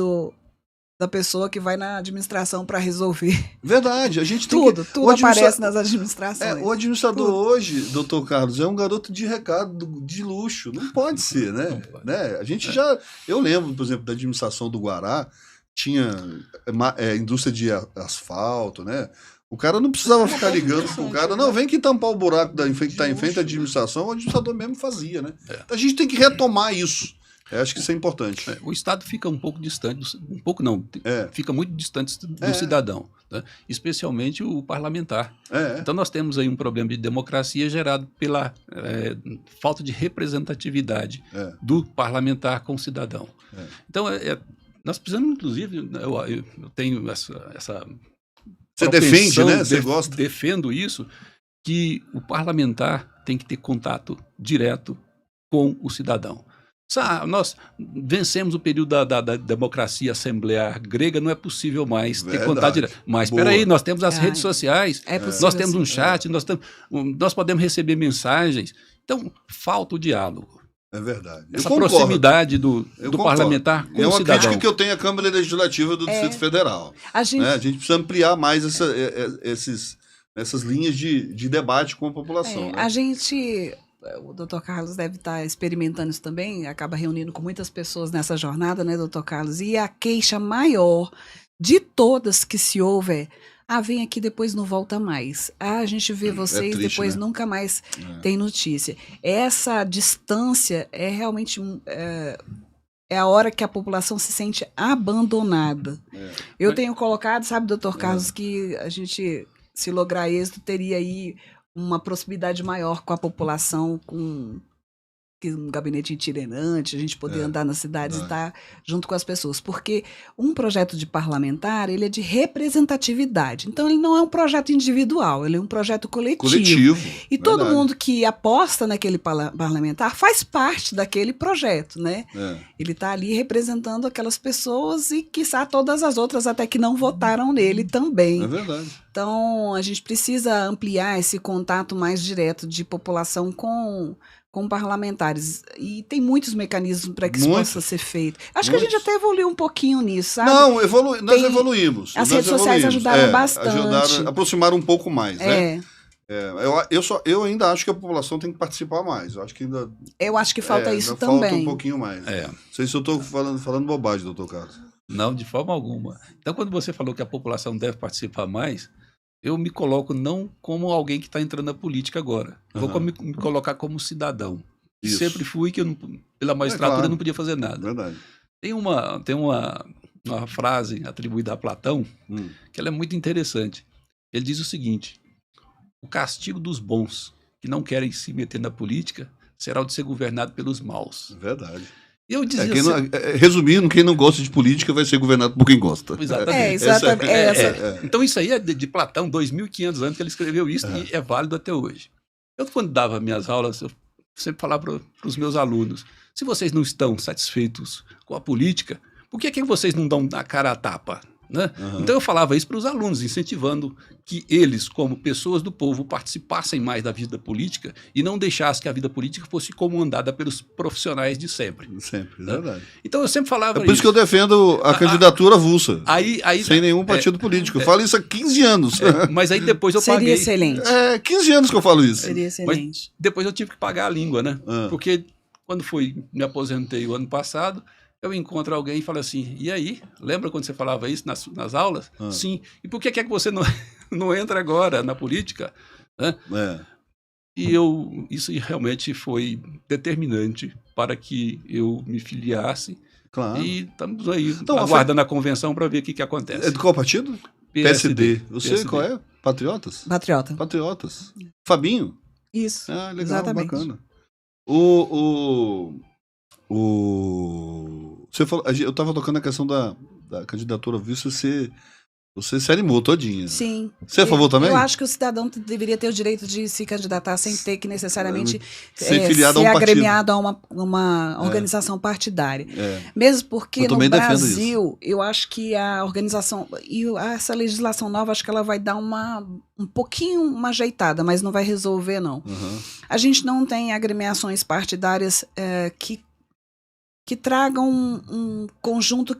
da pessoa que vai na administração para resolver. Verdade. A gente tem tudo aparece nas administrações. O administrador hoje, doutor Carlos, é um garoto de recado de luxo. Não pode ser, né? A gente eu lembro, por exemplo, da administração do Guará, tinha indústria de asfalto, né? O cara não precisava ficar ligando pro cara, não, vem que tampar o buraco que está em frente à administração, o administrador mesmo fazia, né? A gente tem que retomar isso. Acho que isso é importante. O Estado fica um pouco distante, fica muito distante do cidadão, né? Especialmente o parlamentar. Então nós temos aí um problema de democracia gerado pela falta de representatividade do parlamentar com o cidadão. Então, nós precisamos, inclusive, eu tenho essa você defende, né? Você gosta? Defendo isso, que o parlamentar tem que ter contato direto com o cidadão. Nós vencemos o período da democracia assemblear grega, não é possível mais ter contato direto. Mas espera aí, nós temos as redes sociais, nós temos um chat, nós podemos receber mensagens. Então, falta o diálogo. É verdade. Essa proximidade do parlamentar com o cidadão. É uma crítica que eu tenho à Câmara Legislativa do Distrito Federal. A gente precisa ampliar mais essas linhas de debate com a população. Né? O doutor Carlos deve estar experimentando isso também, acaba reunindo com muitas pessoas nessa jornada, né, doutor Carlos? E a queixa maior de todas que se ouve vem aqui, depois não volta mais. A gente vê vocês, triste, depois né? Nunca mais tem notícia. Essa distância é realmente... É a hora que a população se sente abandonada. Eu tenho colocado, sabe, doutor Carlos, que a gente, se lograr êxito, teria aí uma proximidade maior com a população, com um gabinete itinerante, a gente poder andar nas cidades e estar junto com as pessoas. Porque um projeto de parlamentar, ele é de representatividade. Então, ele não é um projeto individual, ele é um projeto coletivo. E todo mundo que aposta naquele parlamentar faz parte daquele projeto, né? Ele está ali representando aquelas pessoas e, quiçá, todas as outras até que não votaram nele também. É verdade. Então, a gente precisa ampliar esse contato mais direto de população com parlamentares. E tem muitos mecanismos para que isso possa ser feito. Acho que a gente até evoluiu um pouquinho nisso, sabe? Não, nós evoluímos. As redes sociais ajudaram bastante. Aproximaram um pouco mais, né? Eu ainda acho que a população tem que participar mais. Eu acho que falta isso também. Falta um pouquinho mais. Não sei se eu estou falando bobagem, doutor Carlos. Não, de forma alguma. Então, quando você falou que a população deve participar mais, eu me coloco não como alguém que está entrando na política agora. Vou me colocar como cidadão. Sempre fui que pela magistratura eu não podia fazer nada. Verdade. Tem uma frase atribuída a Platão que ela é muito interessante. Ele diz o seguinte: o castigo dos bons que não querem se meter na política será o de ser governado pelos maus. Verdade. Eu dizia resumindo, quem não gosta de política vai ser governado por quem gosta. Exatamente. Então isso aí é de Platão, 2.500 anos que ele escreveu isso e é válido até hoje. Eu, quando dava minhas aulas, eu sempre falava para os meus alunos: se vocês não estão satisfeitos com a política, por que vocês não dão a cara a tapa? Né? Então eu falava isso para os alunos, incentivando que eles, como pessoas do povo, participassem mais da vida política e não deixassem que a vida política fosse comandada pelos profissionais de sempre. Sempre, né? Verdade. Então eu sempre falava isso. É por isso que eu defendo a candidatura avulsa, sem nenhum partido político. Eu falo isso há 15 anos. Mas aí depois eu paguei. Seria excelente. 15 anos que eu falo isso. Seria excelente. Mas depois eu tive que pagar a língua, né? Porque quando me aposentei o ano passado, eu encontro alguém e falo assim: e aí, lembra quando você falava isso nas aulas? Sim. E por que é que você não entra agora na política? Né? E isso realmente foi determinante para que eu me filiasse. Claro. E estamos aí aguardando a convenção para ver o que acontece. É de qual partido? PSD. Você PSD. Qual é? Patriotas? Patriotas. Fabinho? Isso. Legal, exatamente. Bacana. Você falou, eu estava tocando a questão da candidatura visto, você se animou todinha. Sim. Você é a favor também? Eu acho que o cidadão deveria ter o direito de se candidatar sem ter que necessariamente ser agremiado a uma organização partidária. Mesmo porque no Brasil, eu acho que a organização e essa legislação nova, acho que ela vai dar um pouquinho uma ajeitada, mas não vai resolver, não. A gente não tem agremiações partidárias que tragam um conjunto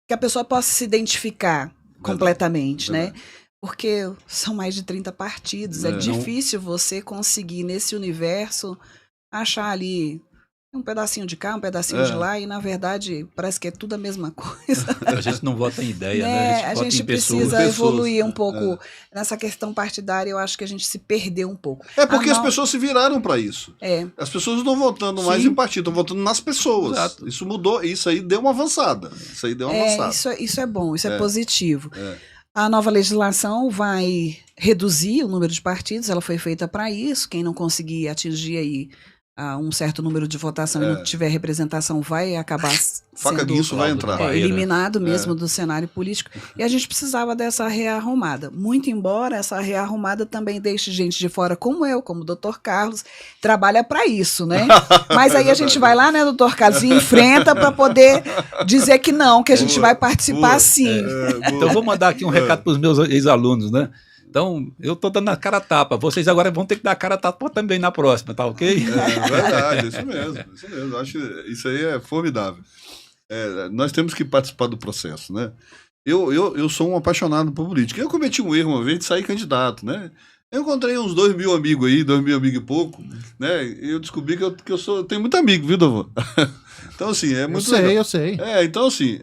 que a pessoa possa se identificar completamente, né? Porque são mais de 30 partidos. É difícil você conseguir, nesse universo, achar ali um pedacinho de cá, um pedacinho de lá, e na verdade parece que é tudo a mesma coisa. A gente não vota em ideia, né? A gente precisa evoluir um pouco nessa questão partidária. Eu acho que a gente se perdeu um pouco. Porque as pessoas se viraram para isso. As pessoas não estão votando mais em partido, estão votando nas pessoas. Exato. Isso mudou, isso aí deu uma avançada. Isso é bom, isso é positivo. A nova legislação vai reduzir o número de partidos, ela foi feita para isso. Quem não conseguir atingir aí um certo número de votação e não tiver representação vai acabar sendo vai entrar. Eliminado mesmo do cenário político. E a gente precisava dessa rearrumada. Muito embora essa rearrumada também deixe gente de fora como eu, como o doutor Carlos, trabalha para isso, né? Mas aí a gente vai lá, né, doutor Carlos, e enfrenta para poder dizer que não, que a gente vai participar sim. Então eu vou mandar aqui um recado para os meus ex-alunos, né? Então, eu estou dando a cara a tapa. Vocês agora vão ter que dar a cara a tapa também na próxima, tá ok? Verdade, isso mesmo. Acho que isso aí é formidável. Nós temos que participar do processo, né? Eu sou um apaixonado por política. Eu cometi um erro uma vez de sair candidato, né? Eu encontrei uns 2.000 amigos aí, 2.000 amigos e pouco, né? E eu descobri que eu tenho muito amigo, viu, Dovô? Então, assim, é muito legal. Eu sei. Então, assim,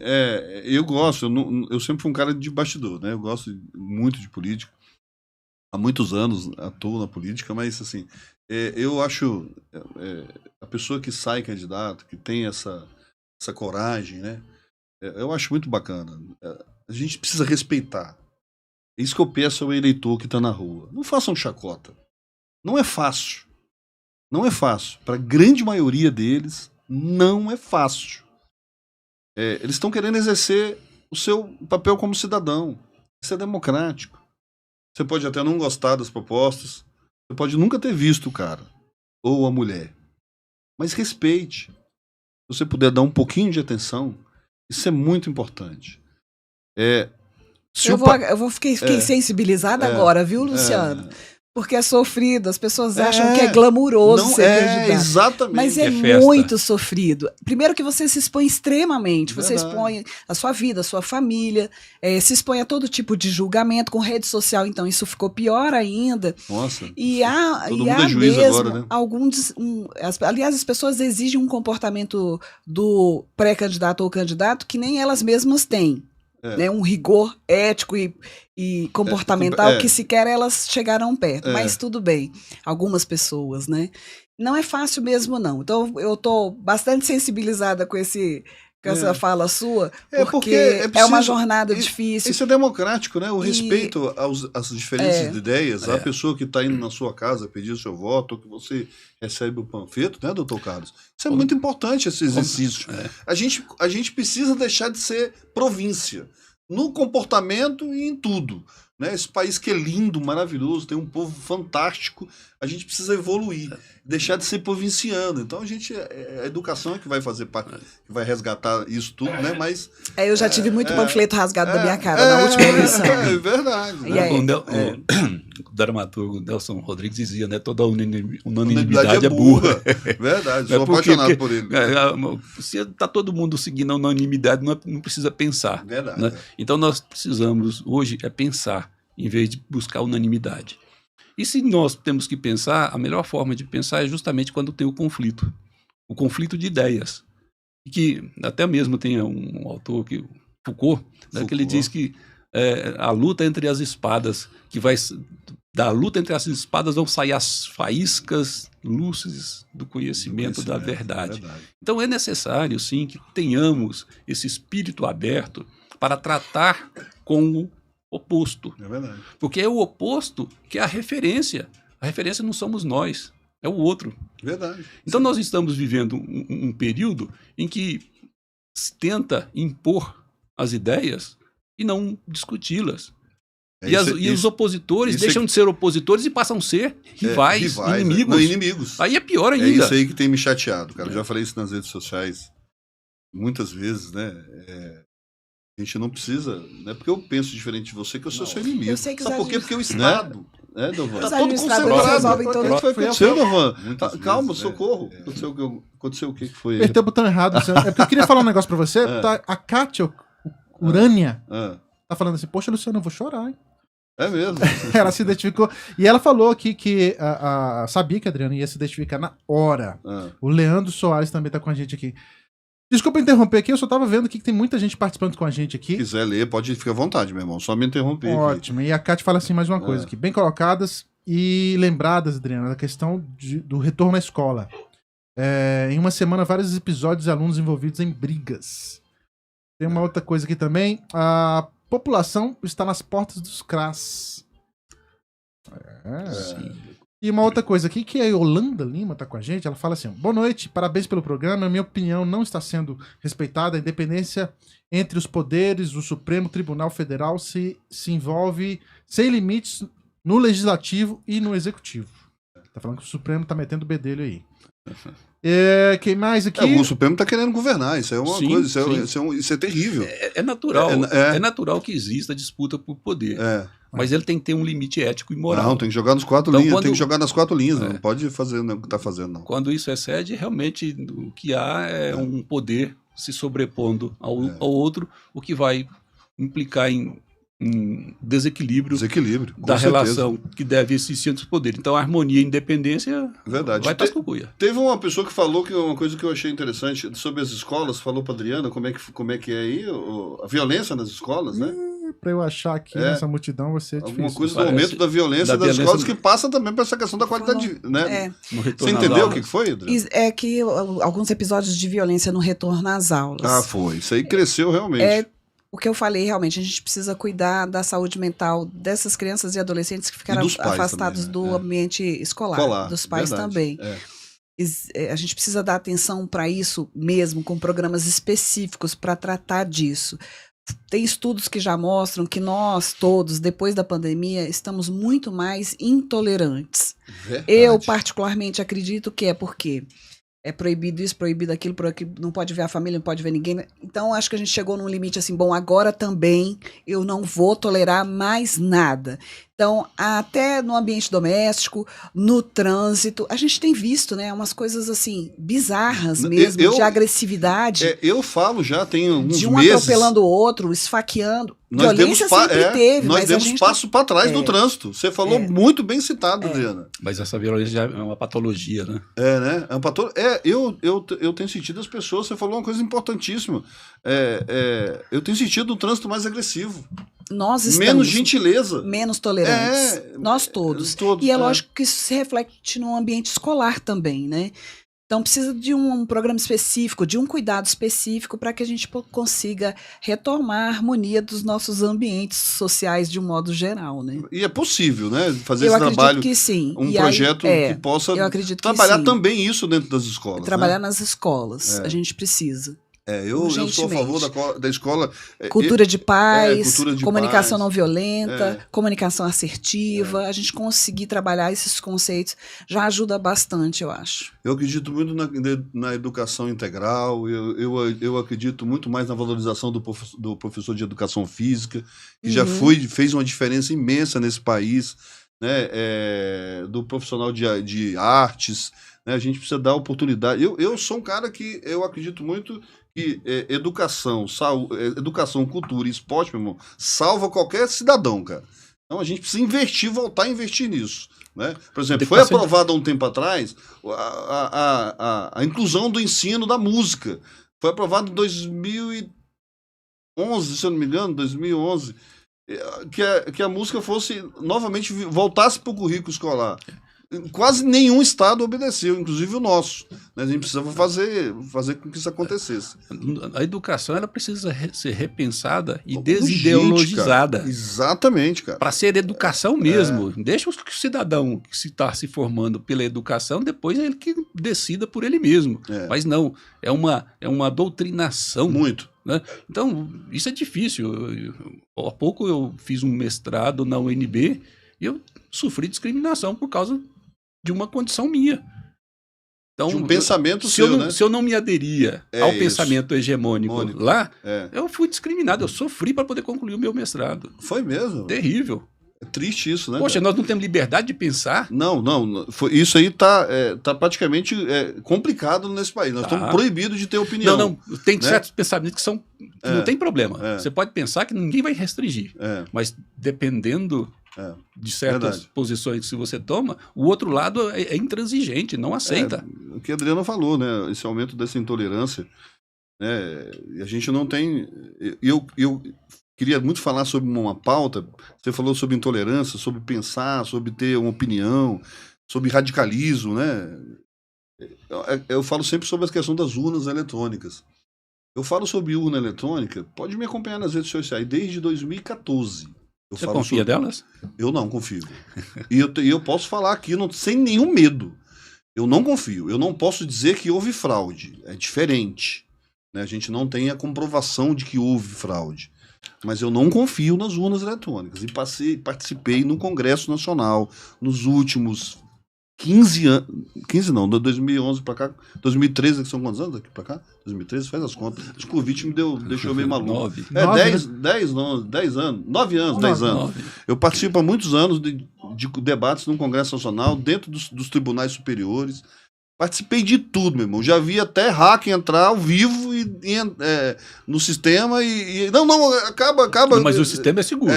eu gosto, eu sempre fui um cara de bastidor, né? Eu gosto muito de política. Há muitos anos atuo na política, mas assim, eu acho a pessoa que sai candidato, que tem essa coragem, né? Eu acho muito bacana. A gente precisa respeitar. É isso que eu peço ao eleitor que está na rua. Não façam chacota. Não é fácil. Não é fácil. Para a grande maioria deles, não é fácil. Eles estão querendo exercer o seu papel como cidadão. Isso é democrático. Você pode até não gostar das propostas, você pode nunca ter visto o cara ou a mulher, mas respeite. Se você puder dar um pouquinho de atenção, isso é muito importante. Fiquei sensibilizada agora, viu, Luciano? Porque é sofrido, as pessoas acham que é glamuroso ser candidato. Exatamente. Mas é muito sofrido. Primeiro que você se expõe extremamente, você expõe a sua vida, a sua família, se expõe a todo tipo de julgamento com rede social, então isso ficou pior ainda. Nossa, todo mundo é juiz mesmo agora, né? Aliás, as pessoas exigem um comportamento do pré-candidato ou candidato que nem elas mesmas têm. Né, um rigor ético e comportamental que sequer elas chegaram perto. Mas tudo bem, algumas pessoas, né? Não é fácil mesmo, não. Então, eu estou bastante sensibilizada com essa fala sua, porque é uma jornada difícil. Isso é democrático, né? O respeito às diferenças de ideias, a pessoa que está indo na sua casa pedir o seu voto, ou que você recebe o panfleto, né, doutor Carlos? Isso é muito importante, esse exercício. A gente precisa deixar de ser província, no comportamento e em tudo. Né? Esse país que é lindo, maravilhoso, tem um povo fantástico, a gente precisa evoluir, deixar de ser provinciano. Então a educação é que vai fazer parte, que vai resgatar isso tudo, né? Mas eu já tive muito panfleto rasgado da minha cara na última eleição. É verdade. Né? O dramaturgo Nelson Rodrigues dizia, né? Toda unanimidade é burra. Verdade, sou apaixonado por ele. Se está todo mundo seguindo a unanimidade, não precisa pensar. Verdade. Né? Então nós precisamos hoje pensar, em vez de buscar unanimidade. E se nós temos que pensar, a melhor forma de pensar é justamente quando tem o conflito de ideias. E que até mesmo tem um autor, Foucault, né, que ele diz que a luta entre as espadas, da luta entre as espadas vão sair as faíscas lúcidas do conhecimento da verdade. Então é necessário, sim, que tenhamos esse espírito aberto para tratar com o oposto. É verdade. Porque é o oposto que é a referência. A referência não somos nós, é o outro. Verdade. Então nós estamos vivendo um período em que se tenta impor as ideias e não discuti-las. E os opositores deixam de ser opositores e passam a ser rivais, inimigos. Não, inimigos. Aí é pior ainda. É isso aí que tem me chateado, cara. Eu já falei isso nas redes sociais muitas vezes, né? A gente não precisa, né? Porque eu penso diferente de você, que eu sou seu inimigo. Eu sei que sabe por quê? Porque o Estado, né, Dovan? Tá todo concentrado. O que foi aconteceu, Dovan? Calma, socorro. Aconteceu o que foi? Apertei o botão errado. É porque eu queria falar um negócio pra você. A Kátia Urânia tá falando assim, poxa, Luciano, eu vou chorar, hein? É mesmo? Ela se identificou. E ela falou aqui que sabia que a Adriana ia se identificar na hora. O Leandro Soares também tá com a gente aqui. Desculpa interromper aqui, eu só tava vendo que tem muita gente participando com a gente aqui. Se quiser ler, pode ficar à vontade, meu irmão. Só me interromper. Ótimo. Aqui. E a Kátia fala assim mais uma coisa aqui. Bem colocadas e lembradas, Adriana, da questão do retorno à escola. Em uma semana, vários episódios de alunos envolvidos em brigas. Tem uma outra coisa aqui também. A população está nas portas dos CRAS. Sim. E uma outra coisa aqui, que a Yolanda Lima tá com a gente, ela fala assim, boa noite, parabéns pelo programa, a minha opinião não está sendo respeitada, a independência entre os poderes, o Supremo Tribunal Federal se envolve sem limites no Legislativo e no Executivo. Tá falando que o Supremo tá metendo o bedelho aí. Quem mais aqui? O Supremo tá querendo governar, isso é uma coisa, isso é terrível. É natural, é natural que exista disputa por poder. Mas ele tem que ter um limite ético e moral. Não, tem que jogar nas quatro linhas, tem que jogar nas quatro linhas, não pode fazer o que está fazendo, não. Quando isso excede, realmente o que há é um poder se sobrepondo ao outro, o que vai implicar em desequilíbrio da relação que deve existir entre os poderes. Então a harmonia e a independência vai para as cucuia. Teve uma pessoa que falou que uma coisa que eu achei interessante sobre as escolas, falou para Adriana como é que é aí a violência nas escolas, né? Pra eu achar aqui nessa multidão vai ser difícil. Alguma coisa do aumento da violência das escolas que passa também para essa questão da qualidade, né? Você entendeu o que foi, Adriana? É que alguns episódios de violência no retorno às aulas. Foi. Isso aí cresceu realmente. O que eu falei, realmente, a gente precisa cuidar da saúde mental dessas crianças e adolescentes que ficaram afastados também, do ambiente escolar, dos pais também. A gente precisa dar atenção para isso mesmo, com programas específicos para tratar disso. Tem estudos que já mostram que nós todos, depois da pandemia, estamos muito mais intolerantes. Verdade. Eu, particularmente, acredito que é porque é proibido isso, proibido aquilo, não pode ver a família, não pode ver ninguém. Então, acho que a gente chegou num limite assim, bom, agora também eu não vou tolerar mais nada. Então, até no ambiente doméstico, no trânsito, a gente tem visto, né, umas coisas assim, bizarras mesmo, de agressividade. Eu falo já, tem alguns meses... De um atropelando o outro, esfaqueando. Violência sempre teve, nós demos passo para trás no trânsito. Você falou muito bem citado, Adriana. Mas essa violência já é uma patologia, né? Né? É uma patologia. Eu tenho sentido as pessoas, você falou uma coisa importantíssima. Eu tenho sentido o trânsito mais agressivo. Nós estamos menos gentileza. Menos tolerantes. Nós todos. E é lógico que isso se reflete no ambiente escolar também, né? Então precisa de um programa específico, de um cuidado específico para que a gente consiga retomar a harmonia dos nossos ambientes sociais de um modo geral, né? E é possível, né? Fazer esse trabalho. Que sim. Um projeto que possa trabalhar também isso dentro das escolas. Trabalhar nas escolas. A gente precisa. Eu sou a favor da escola. Cultura de paz, comunicação não violenta, comunicação assertiva. A gente conseguir trabalhar esses conceitos já ajuda bastante, eu acho. Eu acredito muito na educação integral, eu acredito muito mais na valorização do professor de educação física, que já fez uma diferença imensa nesse país, né? Do profissional de artes. Né? A gente precisa dar oportunidade. Eu sou um cara que eu acredito muito que educação, cultura e esporte, meu irmão, salva qualquer cidadão, cara. Então a gente precisa voltar a investir nisso. Né? Por exemplo, foi aprovado há um tempo atrás a inclusão do ensino da música. Foi aprovado em 2011, se eu não me engano, 2011, que a música novamente voltasse para o currículo escolar. Quase nenhum estado obedeceu, inclusive o nosso. A gente precisava fazer com que isso acontecesse. A educação ela precisa ser repensada e desideologizada. Cara. Exatamente, cara. Para ser educação mesmo. Deixa o cidadão que está se formando pela educação, depois é ele que decida por ele mesmo. Mas não, é uma doutrinação. Muito. Né? Então, isso é difícil. Há pouco eu fiz um mestrado na UNB e eu sofri discriminação por causa de uma condição minha. Então, de um pensamento seu, se eu não me aderia ao pensamento hegemônico lá, eu fui discriminado, eu sofri para poder concluir o meu mestrado. Foi mesmo? Terrível. É triste isso, né? Poxa, nós não temos liberdade de pensar? Não. Isso aí tá praticamente complicado nesse país. Nós estamos proibidos de ter opinião. Não. Tem certos pensamentos que não tem problema. Você pode pensar que ninguém vai restringir. Mas dependendo de certas posições que você toma, o outro lado é intransigente, não aceita. O que a Adriana falou, né? Esse aumento dessa intolerância. Né? A gente não tem... Eu queria muito falar sobre uma pauta. Você falou sobre intolerância, sobre pensar, sobre ter uma opinião, sobre radicalismo, né? Eu falo sempre sobre a questão das urnas eletrônicas. Eu falo sobre urna eletrônica, pode me acompanhar nas redes sociais, desde 2014. Você confia delas? Eu não confio. E eu posso falar aqui sem nenhum medo. Eu não confio. Eu não posso dizer que houve fraude. É diferente. Né? A gente não tem a comprovação de que houve fraude. Mas eu não confio nas urnas eletrônicas. E participei no Congresso Nacional nos últimos 15 anos. 15 não, de 2011 para cá. 2013, que são quantos anos daqui para cá? 2013, faz as contas. Acho que o Covid me deixou meio maluco. 10 anos. 9 anos, 10 anos. Eu participo há muitos anos de debates no Congresso Nacional, dentro dos tribunais superiores. Participei de tudo, meu irmão. Já vi até hacker entrar ao vivo no sistema e... Não, acaba... Mas o sistema é seguro.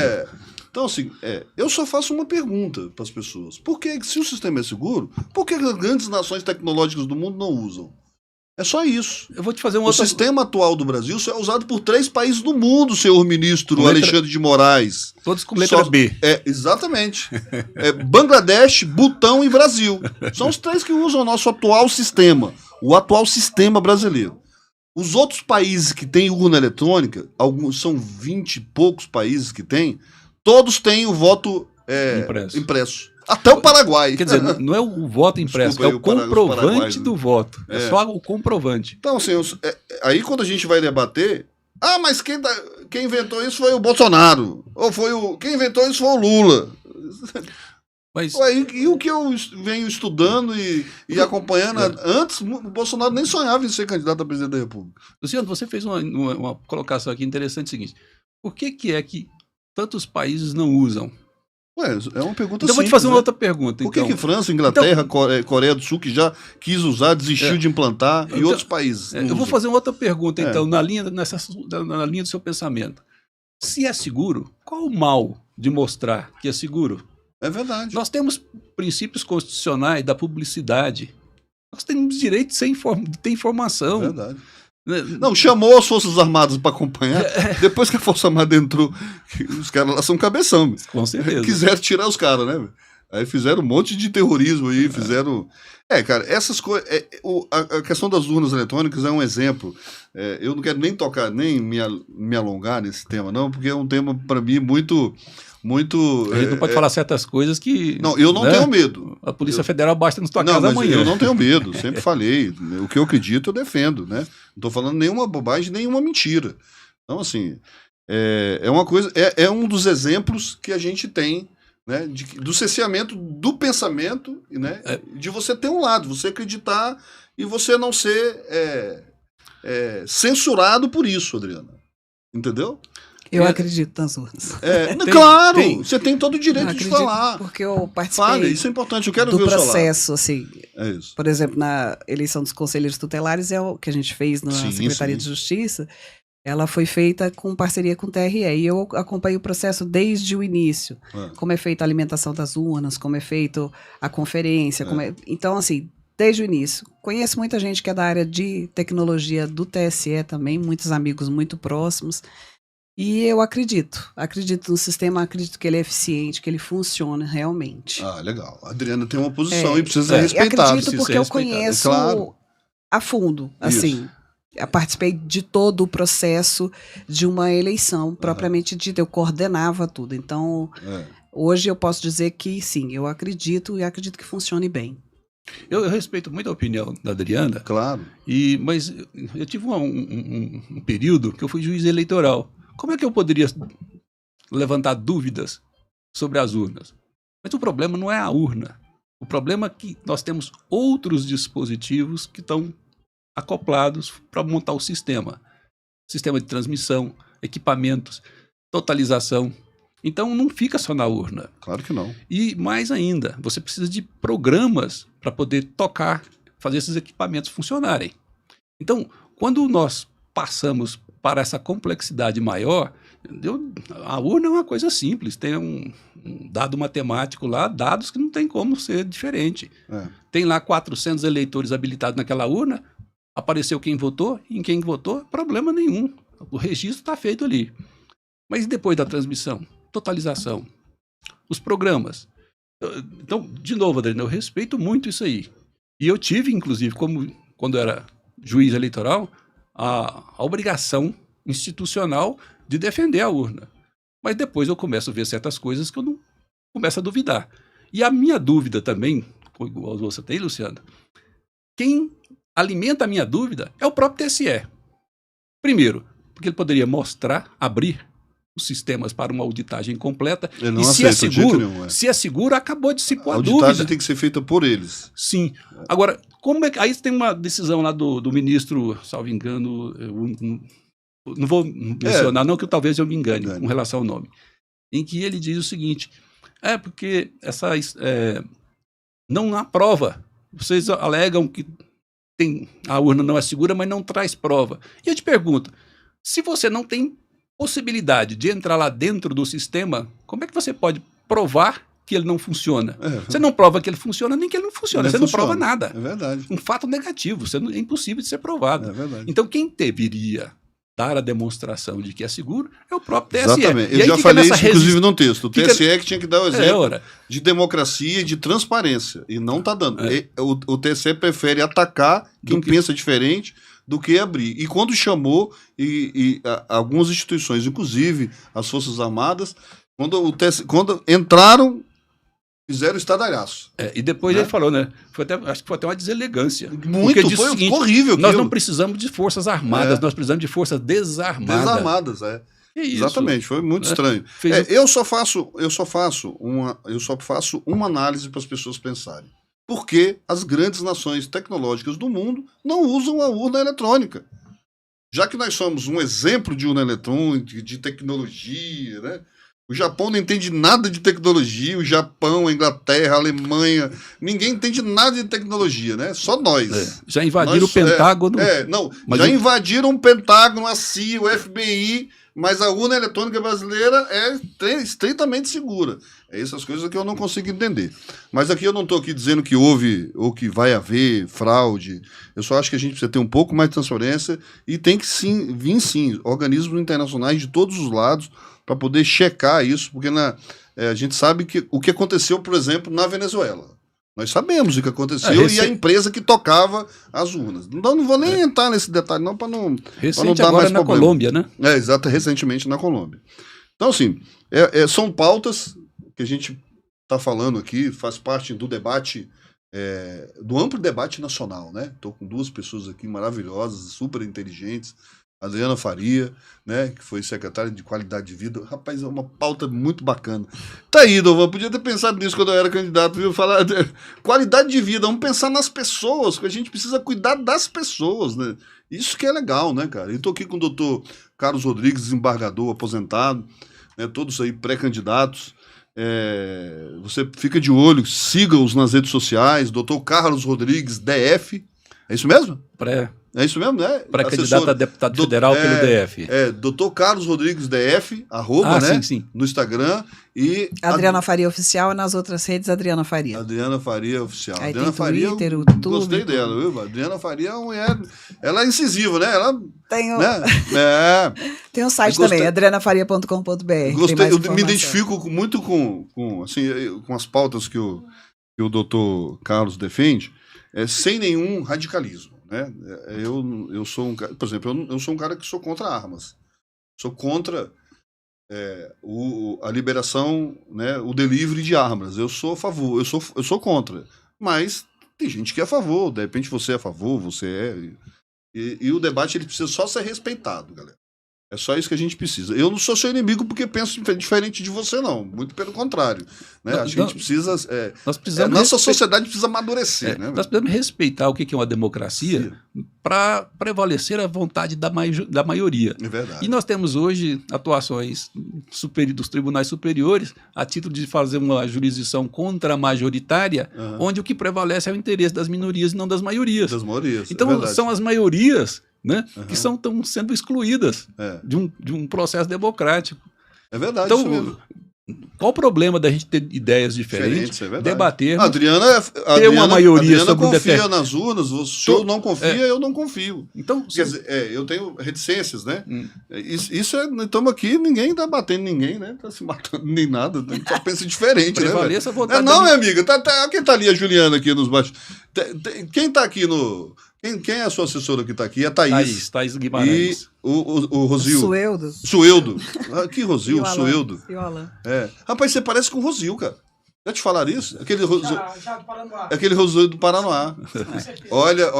Então, assim, eu só faço uma pergunta para as pessoas. Por que, se o sistema é seguro, por que as grandes nações tecnológicas do mundo não usam? É só isso. Eu vou te fazer O sistema atual do Brasil só é usado por 3 países do mundo, senhor ministro Alexandre de Moraes. Todos com letra B. Exatamente. Bangladesh, Butão e Brasil. São os 3 que usam o nosso atual sistema. O atual sistema brasileiro. Os outros países que têm urna eletrônica, são 20 e poucos países que têm, todos têm o voto impresso. Até o Paraguai. Quer dizer, não é o voto impresso, é o comprovante do voto. É só o comprovante. Então, assim, aí quando a gente vai debater, mas quem inventou isso foi o Bolsonaro. Ou quem inventou isso foi o Lula. Mas... E o que eu venho estudando e acompanhando, antes o Bolsonaro nem sonhava em ser candidato a presidente da República. Luciano, você fez uma colocação aqui interessante, seguinte: por que é que tantos países não usam? É uma pergunta então, eu vou te fazer uma outra pergunta. Por que França, Inglaterra, Coreia do Sul, que já quis usar, desistiu de implantar, e outros países? Eu vou fazer uma outra pergunta, então, na linha do seu pensamento. Se é seguro, qual o mal de mostrar que é seguro? É verdade. Nós temos princípios constitucionais da publicidade. Nós temos direito de ter informação. É verdade. Não, chamou as Forças Armadas para acompanhar. Depois que a Força Armada entrou, os caras lá são cabeção. Com certeza. Quiseram tirar os caras, né? Aí fizeram um monte de terrorismo aí, fizeram... cara, essas coisas... A questão das urnas eletrônicas é um exemplo. Eu não quero nem tocar, nem me alongar nesse tema, não, porque é um tema, para mim, muito... A gente não pode falar certas coisas que... Não, eu não tenho medo. A Polícia Federal basta na sua casa amanhã. Eu não tenho medo, sempre falei. O que eu acredito, eu defendo, né? Não estou falando nenhuma bobagem, nenhuma mentira. Então, assim, uma coisa... É um dos exemplos que a gente tem, né? Do cerceamento do pensamento, né? De você ter um lado, você acreditar e você não ser censurado por isso, Adriana. Entendeu? Eu acredito nas urnas. Claro, você tem todo o direito de falar. Porque eu participei isso é importante, eu quero do ver processo, o seu lado. Assim, por exemplo, na eleição dos conselheiros tutelares, o que a gente fez na Secretaria de Justiça, ela foi feita com parceria com o TRE, e eu acompanhei o processo desde o início, como é feita a alimentação das urnas, como é feita a conferência, então, assim, desde o início. Conheço muita gente que é da área de tecnologia do TSE também, muitos amigos muito próximos. E eu acredito no sistema, acredito que ele é eficiente, que ele funciona realmente. Legal. A Adriana tem uma posição e precisa ser respeitada. Eu acredito porque eu conheço a fundo, assim. Eu participei de todo o processo de uma eleição, propriamente dita, eu coordenava tudo. Então, hoje eu posso dizer que sim, eu acredito e acredito que funcione bem. Eu respeito muito a opinião da Adriana. Claro. Mas eu tive um período que eu fui juiz eleitoral. Como é que eu poderia levantar dúvidas sobre as urnas? Mas o problema não é a urna. O problema é que nós temos outros dispositivos que estão acoplados para montar o sistema. Sistema de transmissão, equipamentos, totalização. Então não fica só na urna. Claro que não. E mais ainda, você precisa de programas para poder tocar, fazer esses equipamentos funcionarem. Então, quando nós passamos para essa complexidade maior, a urna é uma coisa simples, tem um dado matemático lá, dados que não tem como ser diferente. Tem lá 400 eleitores habilitados naquela urna, apareceu quem votou, e em quem votou, problema nenhum. O registro está feito ali. Mas depois da transmissão, totalização, os programas. Então, de novo, Adriano, eu respeito muito isso aí. E eu tive, inclusive, quando eu era juiz eleitoral, a obrigação institucional de defender a urna. Mas depois eu começo a ver certas coisas que eu não começo a duvidar. E a minha dúvida também, igual você tem, Luciano, quem alimenta a minha dúvida é o próprio TSE. Primeiro, porque ele poderia abrir os sistemas para uma auditagem completa. Ele não e aceita, se é seguro, acabou de se pôr a dúvida. A auditagem tem que ser feita por eles. Sim. Agora, aí tem uma decisão lá do ministro, salvo engano, não vou mencionar, não, que talvez eu me engane com relação ao nome, em que ele diz o seguinte, porque não há prova. Vocês alegam que a urna não é segura, mas não traz prova. E eu te pergunto, se você não tem possibilidade de entrar lá dentro do sistema, como é que você pode provar que ele não funciona? Você não prova que ele funciona, nem que ele não funciona. Você não prova nada. É verdade. Um fato negativo, é impossível de ser provado. É verdade. Então, quem deveria dar a demonstração de que é seguro é o próprio TSE. Exatamente. Eu já falei isso, inclusive, num texto. O TSE que tinha que dar o exemplo de democracia e de transparência. E não está dando. O TSE prefere atacar quem pensa diferente do que abrir. E quando chamou algumas instituições, inclusive as Forças Armadas, quando entraram fizeram estadalhaço. E depois ele falou, né? Acho que foi até uma deselegância. Muito, foi horrível. Nós não precisamos de forças armadas, nós precisamos de forças desarmadas. Desarmadas, Exatamente, foi muito estranho. Eu só faço uma análise para as pessoas pensarem. Por que as grandes nações tecnológicas do mundo não usam a urna eletrônica? Já que nós somos um exemplo de urna eletrônica, de tecnologia, né? O Japão não entende nada de tecnologia, o Japão, a Inglaterra, a Alemanha, ninguém entende nada de tecnologia, né? Só nós. Já invadiram o Pentágono. Já invadiram o Pentágono, a CIA, o FBI, mas a urna eletrônica brasileira é estritamente segura. Essas coisas que eu não consigo entender. Mas aqui eu não estou aqui dizendo que houve ou que vai haver fraude. Eu só acho que a gente precisa ter um pouco mais de transparência e tem que vir organismos internacionais de todos os lados para poder checar isso, porque a gente sabe o que aconteceu, por exemplo, na Venezuela. Nós sabemos o que aconteceu e a empresa que tocava as urnas. Não vou nem entrar nesse detalhe não, para não dar agora mais na problema. Colômbia, né? Exato, recentemente na Colômbia. Então, assim, são pautas que a gente está falando aqui, faz parte do debate, do amplo debate nacional, né? Estou com duas pessoas aqui maravilhosas, super inteligentes, Adriana Faria, né, que foi secretária de Qualidade de Vida. Rapaz, é uma pauta muito bacana. Tá aí, Dovan, podia ter pensado nisso quando eu era candidato, viu? Falar de qualidade de vida, vamos pensar nas pessoas, que a gente precisa cuidar das pessoas, né? Isso que é legal, né, cara? Eu tô aqui com o doutor Carlos Rodrigues, desembargador, aposentado, né, todos aí pré-candidatos. Você fica de olho, siga-os nas redes sociais, doutor Carlos Rodrigues, DF. É isso mesmo? É isso mesmo, né? Pré-candidato a deputado federal pelo DF. Doutor Carlos Rodrigues DF, @ sim. No Instagram. E Adriana Faria Oficial, e nas outras redes, Adriana Faria. Adriana Faria Oficial. Aí Adriana Faria, Twitter, YouTube, gostei dela, viu? Adriana Faria ela é incisiva, né? Tem né? Tem um site também, adrianafaria.com.br. Gostei, eu me identifico muito com as pautas que o doutor Carlos defende, sem nenhum radicalismo. Né? Eu sou um cara, por exemplo, eu sou um cara que sou contra armas. Sou contra a liberação, né, o delivery de armas. Eu sou a favor, eu sou contra. Mas tem gente que é a favor, de repente você é a favor, você é. E o debate ele precisa só ser respeitado, galera. É só isso que a gente precisa. Eu não sou seu inimigo porque penso diferente de você, não. Muito pelo contrário. Né? Acho que a gente precisa... nós precisamos nossa sociedade precisa amadurecer. Né? Nós precisamos respeitar o que é uma democracia para prevalecer a vontade da maioria. É verdade. E nós temos hoje atuações dos tribunais superiores a título de fazer uma jurisdição contra-majoritária, onde o que prevalece é o interesse das minorias e não das maiorias. Das maiorias. Então, são as maiorias... né? Que estão sendo excluídas de um processo democrático. É verdade. Então, isso mesmo. Qual o problema da gente ter ideias diferentes, debater, ter uma maioria sobre confia nas urnas, se eu não confia, eu não confio. Então, quer dizer, eu tenho reticências, né? Isso estamos aqui, ninguém está batendo ninguém, né? Está se matando nem nada, a gente só pensa diferente, prevaleça né? A vontade minha amiga, quem está ali, a Juliana aqui nos baixos. Quem está aqui no... Quem é a sua assessora que está aqui? É a Thaís Guimarães. E o Rosil. Sueldo. Que Rosil? Sueldo. Rapaz, você parece com o Rosil, cara. Já te falaram isso? Aquele Rosil do Paranoá. Olha,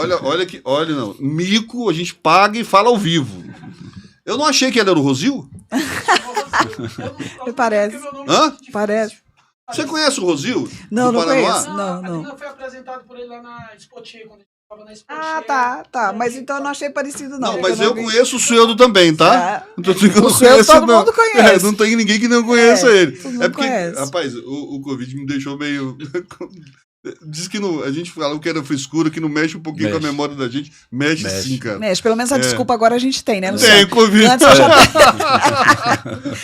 não. Mico, a gente paga e fala ao vivo. Eu não achei que ele era o Rosil. Parece. Hã? Parece. Você conhece o Rosil? Não, não Paranoá? conheço. Não. Não foi apresentado por ele lá na Spotier, quando tá. Mas então eu não achei parecido, não. Não, mas eu conheço o Sueldo também, tá? O Sueldo todo mundo conhece. Não tem ninguém que não conheça ele. Porque, conhece. Rapaz, o Covid me deixou meio... Diz que a gente falou que era frescura, que não mexe um pouquinho com a memória da gente. Mexe sim, cara. Mexe. Pelo menos a desculpa agora a gente tem, né? Tem, Covid. Antes eu já...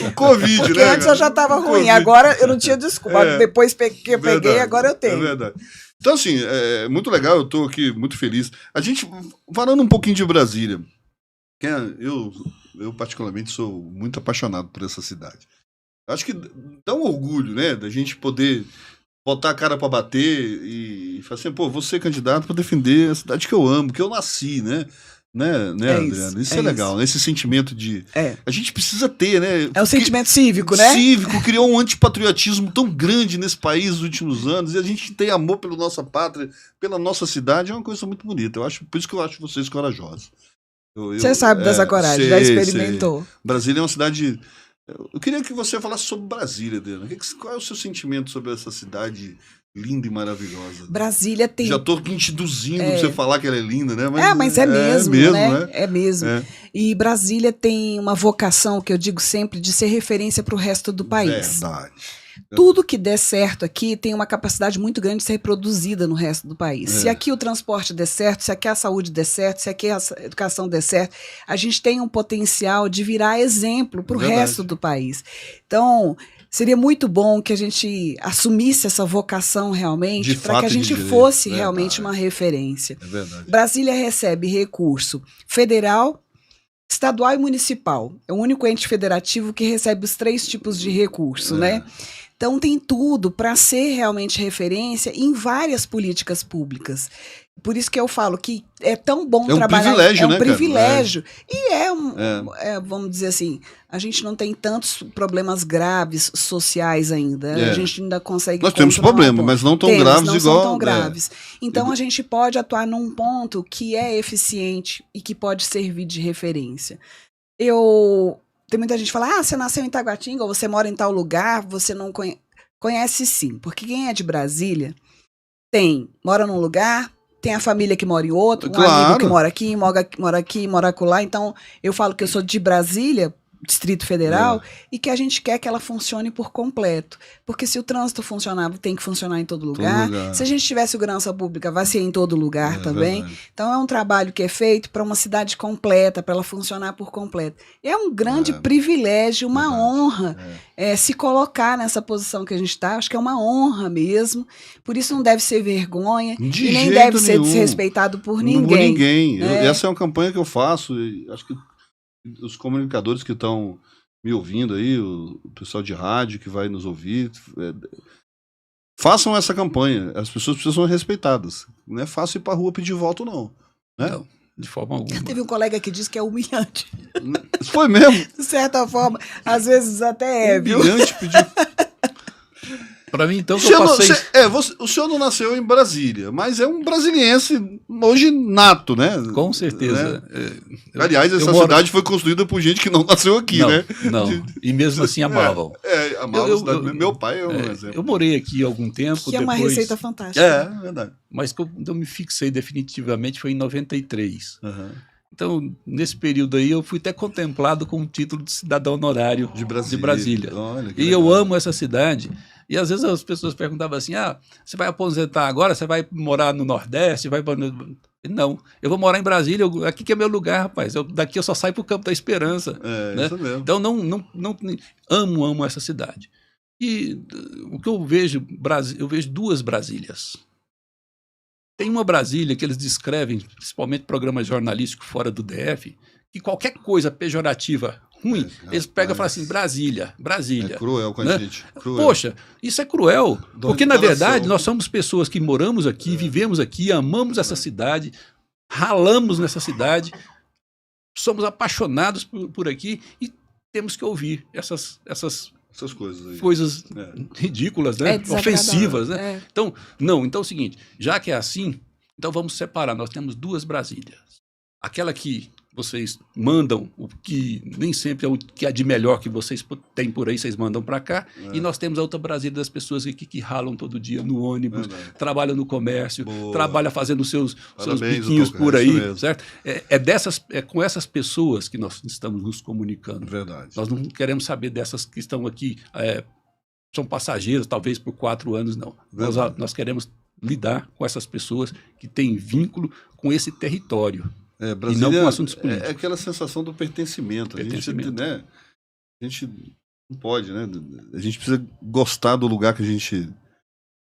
o Covid, porque né? Antes eu já tava ruim, COVID. Agora eu não tinha desculpa. Depois que eu peguei, agora eu tenho. É verdade. Então, assim, é muito legal, eu estou aqui muito feliz. A gente, falando um pouquinho de Brasília, eu particularmente sou muito apaixonado por essa cidade. Acho que dá um orgulho, né, da gente poder botar a cara para bater e falar assim, vou ser candidato para defender a cidade que eu amo, que eu nasci, né? Né, Adriana? Isso é legal, isso. Esse sentimento de... A gente precisa ter, né? É um sentimento cívico, né? Cívico, criou um antipatriotismo tão grande nesse país nos últimos anos, e a gente tem amor pela nossa pátria, pela nossa cidade, é uma coisa muito bonita. Por isso que eu acho vocês corajosos. Você sabe dessa coragem, já experimentou. Brasília é uma cidade... Eu queria que você falasse sobre Brasília, Adriana. Qual é o seu sentimento sobre essa cidade linda e maravilhosa? Brasília tem... Já tô te induzindo pra você falar que ela é linda, né? Mas é mesmo, né? É mesmo. É. E Brasília tem uma vocação, que eu digo sempre, de ser referência para o resto do país. Verdade. Tudo que der certo aqui tem uma capacidade muito grande de ser reproduzida no resto do país. Se aqui o transporte der certo, se aqui a saúde der certo, se aqui a educação der certo, a gente tem um potencial de virar exemplo para o resto do país. Então, seria muito bom que a gente assumisse essa vocação realmente, para que a gente fosse realmente uma referência. É verdade. Brasília recebe recurso federal, estadual e municipal. É o único ente federativo que recebe os 3 tipos de recurso, né? Então tem tudo para ser realmente referência em várias políticas públicas. Por isso que eu falo que é tão bom trabalhar. Privilégio, é um né, privilégio. E vamos dizer assim, a gente não tem tantos problemas graves sociais ainda. A gente ainda consegue... Nós temos problemas, mas não tão graves igual... Não são tão graves. Então a gente pode atuar num ponto que é eficiente e que pode servir de referência. Tem muita gente que fala, você nasceu em Taguatinga, ou você mora em tal lugar, você não conhece sim. Porque quem é de Brasília mora num lugar, tem a família que mora em outro, um amigo que mora aqui, mora acolá. Então, eu falo que eu sou de Brasília, Distrito Federal, e que a gente quer que ela funcione por completo. Porque se o trânsito funcionar, tem que funcionar em todo lugar. Se a gente tiver segurança pública, vai ser em todo lugar também. Verdade. Então é um trabalho que é feito para uma cidade completa, para ela funcionar por completo. E é um grande privilégio, uma honra se colocar nessa posição que a gente está. Acho que é uma honra mesmo. Por isso não deve ser vergonha e nem deve ser desrespeitado por ninguém. Por ninguém. Essa é uma campanha que eu faço, acho que os comunicadores que estão me ouvindo aí, o pessoal de rádio que vai nos ouvir, façam essa campanha. As pessoas precisam ser respeitadas. Não é fácil ir pra rua pedir voto, não. Né? Não, de forma alguma. Teve um colega que disse que é humilhante. Foi mesmo? De certa forma, às vezes até é, viu? Humilhante pedir... Para mim, então, que eu passei... o senhor não nasceu em Brasília, mas é um brasiliense hoje nato, né? Com certeza. Né? Aliás, essa cidade foi construída por gente que não nasceu aqui, né? Não, e mesmo assim amavam. Amavam a cidade. Meu pai é um exemplo. Eu morei aqui há algum tempo. Que é uma receita fantástica. É verdade. Mas quando eu me fixei definitivamente foi em 93. Então, nesse período aí, eu fui até contemplado com o título de cidadão honorário de Brasília. Olha, e legal. Eu amo essa cidade. E às vezes as pessoas perguntavam assim, você vai aposentar agora? Você vai morar no Nordeste? Não, eu vou morar em Brasília, aqui que é meu lugar, rapaz. Daqui eu só saio para o Campo da Esperança. Né? Isso mesmo. Então, amo essa cidade. E o que eu vejo, eu vejo 2 Brasílias. Tem uma Brasília que eles descrevem, principalmente programas jornalísticos fora do DF, que qualquer coisa pejorativa ruim, eles pegam e falam assim, Brasília. É cruel com a gente. Cruel. Poxa, isso é cruel, porque na verdade nós somos pessoas que moramos aqui, vivemos aqui, amamos essa cidade, ralamos nessa cidade, somos apaixonados por aqui e temos que ouvir essas coisas aí. Coisas ridículas, né? Ofensivas, né? Então é o seguinte, já que é assim, então vamos separar, nós temos 2 Brasílias. Aquela que vocês mandam, o que nem sempre é o que é de melhor que vocês têm por aí, vocês mandam para cá, e nós temos a outra Brasília das pessoas aqui que ralam todo dia no ônibus, trabalham no comércio, trabalham fazendo seus biquinhos por aí, certo? É com essas pessoas que nós estamos nos comunicando. Verdade. Nós não queremos saber dessas que estão aqui, são passageiros, talvez por 4 anos, não. Nós queremos lidar com essas pessoas que têm vínculo com esse território. Brasília, e não com assuntos políticos. É aquela sensação do pertencimento. A gente não pode, né? A gente precisa gostar do lugar que a gente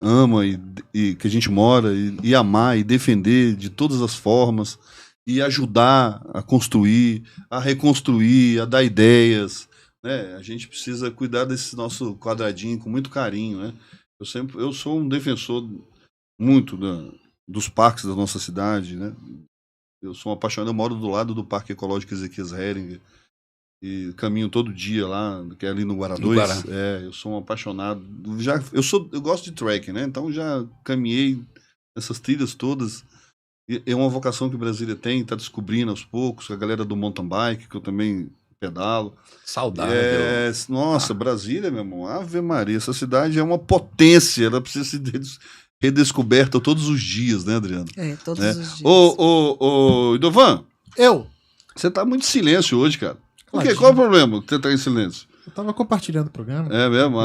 ama e que a gente mora e amar e defender de todas as formas e ajudar a construir, a reconstruir, a dar ideias, né? A gente precisa cuidar desse nosso quadradinho com muito carinho, né? Eu sou um defensor muito dos parques da nossa cidade, né? Eu sou um apaixonado, eu moro do lado do Parque Ecológico Ezequias Heringer e caminho todo dia lá, que é ali no Guará 2. Eu sou um apaixonado. Eu gosto de trekking, né? Então já caminhei essas trilhas todas. É uma vocação que Brasília tem, está descobrindo aos poucos, a galera do mountain bike, que eu também pedalo. Saudável. Nossa, Brasília, meu irmão, Ave Maria, essa cidade é uma potência, ela precisa ser redescoberta todos os dias, né, Adriano? Todos os dias. Ô, Idovan, você tá muito em silêncio hoje, cara. Por quê? Qual é o problema que você tá em silêncio? Eu tava compartilhando o programa. É mesmo?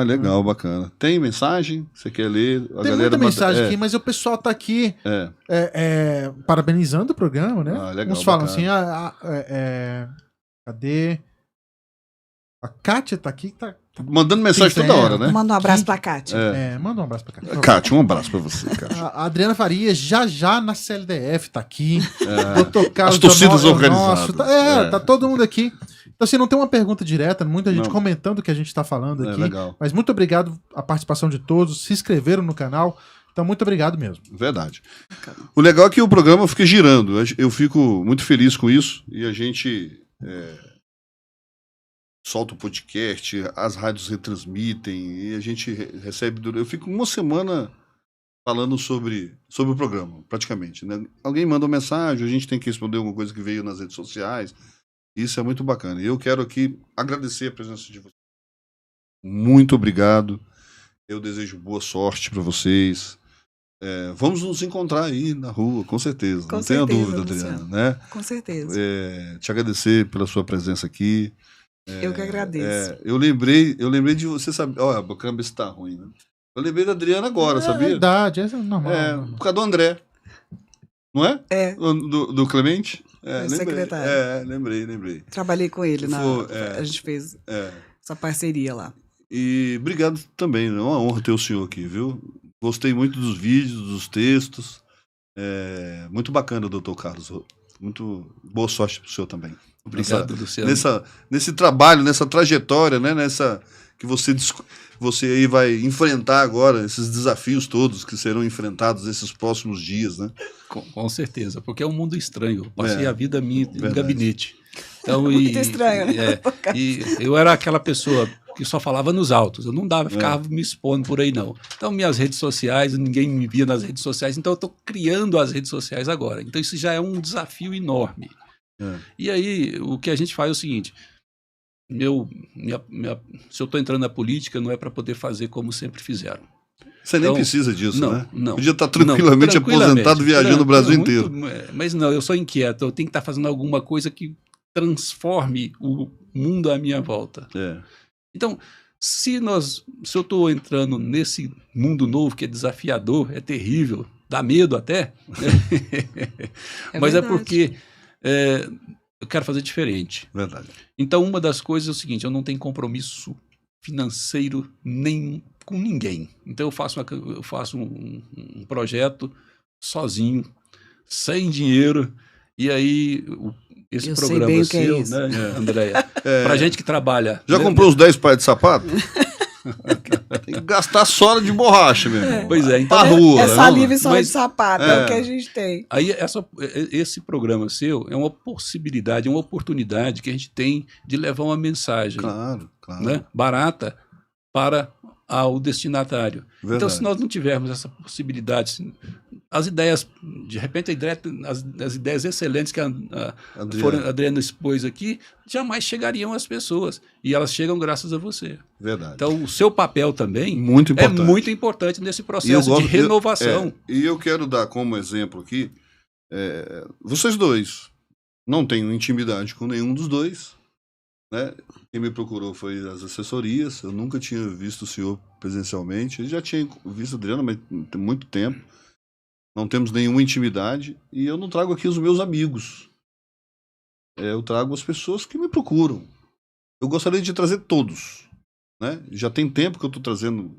Legal, bacana. Tem mensagem? Você quer ler? Tem muita mensagem aqui, mas o pessoal tá aqui parabenizando o programa, né? Legal, uns falam assim, cadê? A Kátia tá aqui, tá mandando mensagem toda hora, né? Manda um abraço pra Kátia. Manda um abraço pra Kátia. Kátia, um abraço pra você, Kátia. A Adriana Farias, já na CLDF, tá aqui. Dr. Carlos As torcidas organizadas. Tá todo mundo aqui. Então, assim, não tem uma pergunta direta, muita gente comentando o que a gente tá falando aqui. Legal. Mas muito obrigado a participação de todos, se inscreveram no canal. Então, muito obrigado mesmo. Verdade. O legal é que o programa fica girando. Eu fico muito feliz com isso. E a gente solta o podcast, as rádios retransmitem, e a gente recebe... Eu fico uma semana falando sobre o programa, praticamente. Né? Alguém manda uma mensagem, a gente tem que responder alguma coisa que veio nas redes sociais. Isso é muito bacana. E eu quero aqui agradecer a presença de vocês. Muito obrigado. Eu desejo boa sorte para vocês. Vamos nos encontrar aí na rua, com certeza. Não tenha dúvida, Adriana. Né? Com certeza. Te agradecer pela sua presença aqui. Eu que agradeço. Eu lembrei de você, sabe? Olha, a câmera está ruim, né? Eu lembrei da Adriana agora, sabia? É verdade, essa é normal. Por causa do André. Não é? Do Clemente? Secretário. Lembrei. Trabalhei com ele, a gente fez essa parceria lá. E obrigado também, é uma honra ter o senhor aqui, viu? Gostei muito dos vídeos, dos textos. Muito bacana, doutor Carlos. Muito boa sorte pro senhor também. Obrigado, Luciano. Nesse trabalho, nessa trajetória, né? Que você aí vai enfrentar agora, esses desafios todos que serão enfrentados nesses próximos dias, né? Com certeza, porque é um mundo estranho. Eu passei a vida minha em gabinete. Então, muito estranho, né? E eu era aquela pessoa que só falava nos autos. Eu não ficava me expondo por aí, não. Então, minhas redes sociais, ninguém me via nas redes sociais, então eu estou criando as redes sociais agora. Então, isso já é um desafio enorme. E aí, o que a gente faz é o seguinte... se eu estou entrando na política, não é para poder fazer como sempre fizeram. Você nem precisa disso, né? Não. Podia estar tranquilamente aposentado, viajando o Brasil inteiro. Mas não, eu sou inquieto. Eu tenho que estar fazendo alguma coisa que transforme o mundo à minha volta. Então, se eu estou entrando nesse mundo novo que é desafiador, é terrível, dá medo até, mas é porque eu quero fazer diferente. Verdade. Então, uma das coisas é o seguinte, eu não tenho compromisso financeiro nem com ninguém. Então, eu faço um projeto sozinho, sem dinheiro, e aí esse programa seu, né, Andréia? Pra gente que trabalha... Já comprou os 10 pares de sapato? Tem que gastar sola de borracha mesmo. Pois é. Então, pra rua. Saliva e sola de sapato, é o que a gente tem. Aí esse programa seu é uma possibilidade, uma oportunidade que a gente tem de levar uma mensagem claro. Né, barata para o destinatário. Verdade. Então, se nós não tivermos essa possibilidade, as ideias, de repente, as ideias excelentes que a Adriana expôs aqui, jamais chegariam às pessoas. E elas chegam graças a você. Verdade. Então, o seu papel também é muito importante nesse processo de renovação. E eu quero dar como exemplo aqui, vocês dois não têm intimidade com nenhum dos dois. Né? Quem me procurou foi as assessorias. Eu nunca tinha visto o senhor presencialmente. Eu já tinha visto a Adriana, mas tem muito tempo. Não temos nenhuma intimidade. E eu não trago aqui os meus amigos. Eu trago as pessoas que me procuram. Eu gostaria de trazer todos. Né? Já tem tempo que eu estou trazendo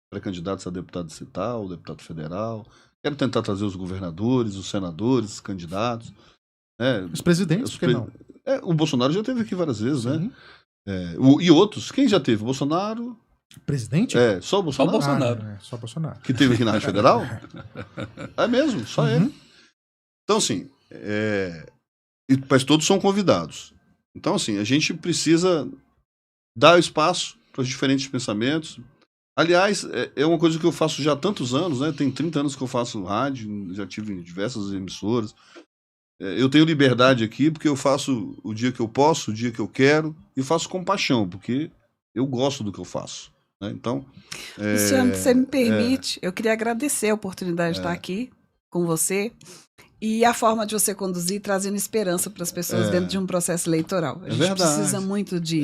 pré-candidatos a deputado estadual, deputado federal. Quero tentar trazer os governadores, os senadores, os candidatos. Né? Os presidentes, por que não? O Bolsonaro já esteve aqui várias vezes, né? E outros. Quem já teve? Bolsonaro. Presidente? Só o Bolsonaro? Só o Bolsonaro. Só o Bolsonaro. Que teve aqui na Rádio Federal? É mesmo, só ele. Então, assim, Mas todos são convidados. Então, assim, a gente precisa dar espaço para os diferentes pensamentos. Aliás, é uma coisa que eu faço já há tantos anos, né? Tem 30 anos que eu faço rádio, já tive em diversas emissoras. Eu tenho liberdade aqui porque eu faço o dia que eu posso, o dia que eu quero, e faço com paixão, porque eu gosto do que eu faço. Né? Então, Luciano, se você me permite, eu queria agradecer a oportunidade de estar aqui com você e a forma de você conduzir, trazendo esperança para as pessoas dentro de um processo eleitoral. A gente precisa muito de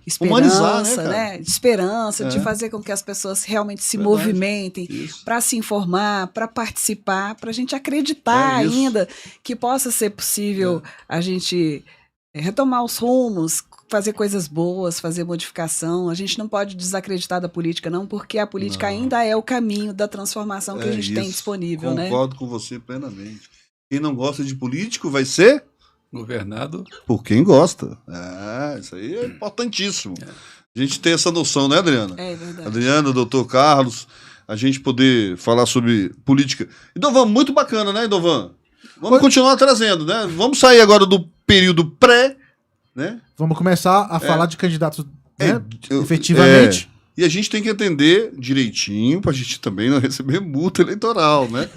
esperança, né? De esperança, de fazer com que as pessoas realmente se movimentem para se informar, para participar, para a gente acreditar ainda que possa ser possível a gente retomar os rumos, fazer coisas boas, fazer modificação. A gente não pode desacreditar da política, não, porque a política ainda é o caminho da transformação que a gente tem disponível. Concordo com você plenamente. Quem não gosta de político vai ser governado por quem gosta. Isso aí é importantíssimo. A gente ter essa noção, né, Adriana? É verdade. Adriana, doutor Carlos, a gente poder falar sobre política. Idovan, muito bacana, né, Idovan? Vamos continuar trazendo, né? Vamos sair agora do período pré, né? Vamos começar a falar de candidatos, né? Efetivamente. E a gente tem que entender direitinho para a gente também não receber multa eleitoral, né?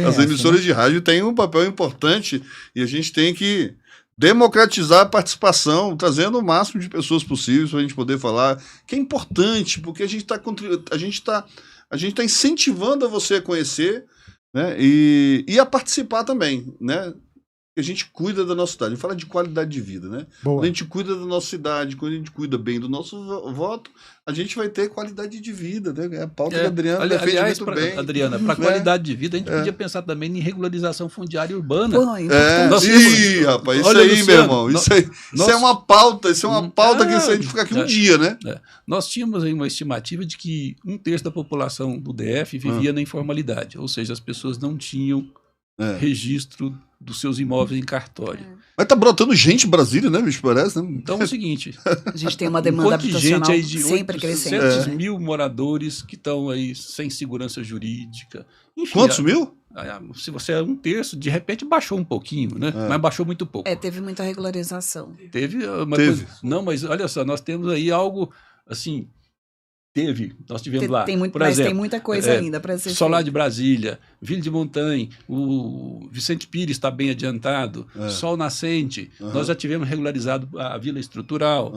As emissoras de rádio têm um papel importante e a gente tem que democratizar a participação, trazendo o máximo de pessoas possíveis para a gente poder falar, que é importante, porque a gente está incentivando a você a conhecer, né? E a participar também, né? Que a gente cuida da nossa cidade. A gente fala de qualidade de vida, né? Boa. Quando a gente cuida da nossa cidade, quando a gente cuida bem do nosso voto, a gente vai ter qualidade de vida, né? É a pauta que a Adriana defende muito bem. Adriana, para qualidade de vida, a gente podia pensar também em regularização fundiária urbana. Rapaz, isso aí, Luciano, meu irmão, isso é uma pauta, que se a gente ficar aqui um dia, né? Nós tínhamos aí uma estimativa de que 1/3 da população do DF vivia na informalidade, ou seja, as pessoas não tinham registro dos seus imóveis em cartório. Mas tá brotando gente em Brasília, né, bicho? Parece, né? Então é o seguinte... A gente tem uma demanda habitacional aí de sempre crescendo. 800 mil moradores que estão aí sem segurança jurídica. Enfim, quantos mil? Se você é 1/3, de repente baixou um pouquinho, né? Mas baixou muito pouco. Teve muita regularização. Teve uma coisa... Não, mas olha só, nós temos aí algo assim... Nós tivemos lá, por exemplo, tem muita coisa ainda para ser Solar de Brasília, Vila de Montanha, o Vicente Pires está bem adiantado, Sol Nascente, nós já tivemos regularizado a Vila Estrutural,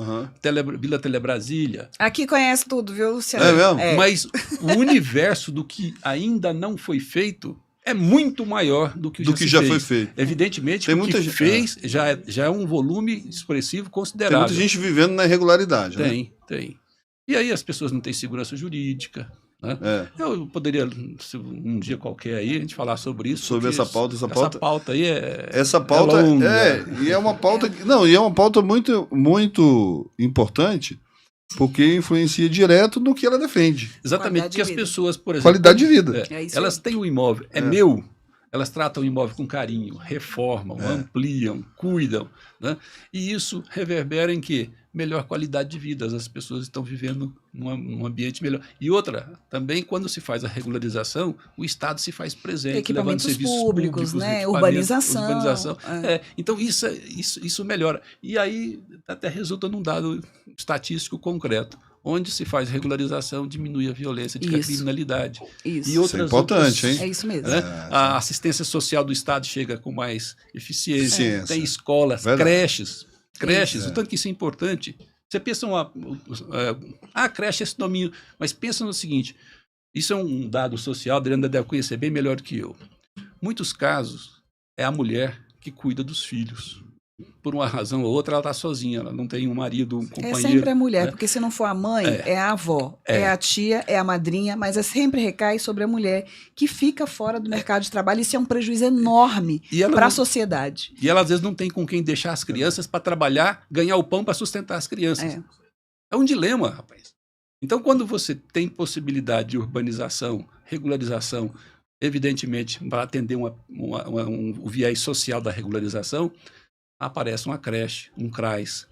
Vila Telebrasília. Aqui conhece tudo, viu, Luciano? É mesmo? Mas o universo do que ainda não foi feito é muito maior do que já foi feito. Evidentemente, o que fez já é um volume expressivo considerável. Tem muita gente vivendo na irregularidade. Tem. E aí as pessoas não têm segurança jurídica. Né? Eu poderia, um dia qualquer aí, a gente falar sobre isso. Sobre essa pauta. Essa pauta aí Essa pauta e é uma pauta... Não, e é uma pauta muito, muito importante, porque influencia direto no que ela defende. Exatamente, porque as pessoas, por exemplo... Qualidade de vida. Elas têm um imóvel, meu... Elas tratam o imóvel com carinho, reformam, ampliam, cuidam. Né? E isso reverbera em quê? Melhor qualidade de vida. As pessoas estão vivendo num ambiente melhor. E outra, também quando se faz a regularização, o Estado se faz presente, levando serviços públicos, né? Urbanização. Então isso melhora. E aí até resulta num dado estatístico concreto. Onde se faz regularização, diminui a violência, a criminalidade. Isso. E outras, isso é importante, hein? É isso mesmo. Né? A assistência social do Estado chega com mais eficiência. Tem escolas, creches. O tanto que isso é importante. Você pensa a creche é esse domínio, mas pensa no seguinte, isso é um dado social, a Adriana deve conhecer bem melhor do que eu. Muitos casos, é a mulher que cuida dos filhos. Por uma razão ou outra, ela está sozinha, ela não tem um marido, um companheiro. É sempre a mulher, porque se não for a mãe, é a avó, é a tia, é a madrinha, mas sempre recai sobre a mulher, que fica fora do mercado de trabalho. Isso é um prejuízo enorme para a sociedade. E ela, às vezes, não tem com quem deixar as crianças para trabalhar, ganhar o pão para sustentar as crianças. É um dilema, rapaz. Então, quando você tem possibilidade de urbanização, regularização, evidentemente, para atender o viés social da regularização, aparece uma creche, um CRAS,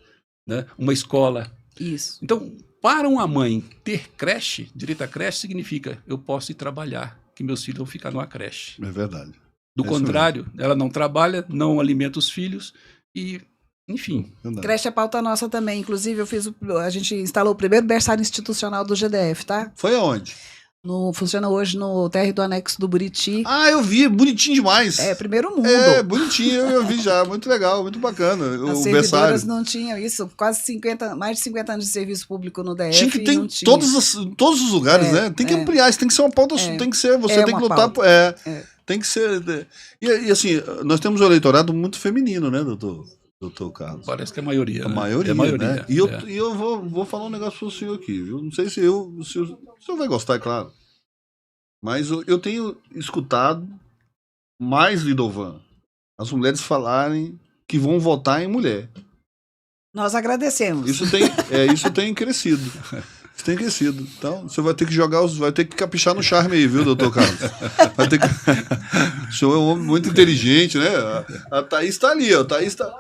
né? Uma escola. Isso. Então, para uma mãe ter creche, direito à creche, significa eu posso ir trabalhar, que meus filhos vão ficar numa creche. É verdade. Do contrário, ela não trabalha, não alimenta os filhos e, enfim. Creche é pauta nossa também. Inclusive, a gente instalou o primeiro berçário institucional do GDF, tá? Foi aonde? Funciona hoje no térreo do anexo do Buriti. Ah, eu vi, bonitinho demais. Primeiro mundo. Bonitinho, eu vi já, muito legal, muito bacana. As servidoras não tinham isso, mais de 50 anos de serviço público no DF. Tinha que ter em todos os lugares, né? Tem que ampliar, isso tem que ser uma pauta, tem que ser, você tem que lutar. Tem que ser. E assim, nós temos um eleitorado muito feminino, né, doutor Carlos? Parece que é a maioria. A maioria, né? E eu vou falar um negócio pro senhor aqui, viu? Não sei se o senhor vai gostar, é claro. Mas eu tenho escutado mais, Lidovan, as mulheres falarem que vão votar em mulher. Nós agradecemos. Isso tem crescido. Isso tem crescido. Então, você vai ter que vai ter que caprichar no charme aí, viu, doutor Carlos? Vai ter que... O senhor é um homem muito inteligente, né? A Thaís tá ali, ó. A Thaís tá...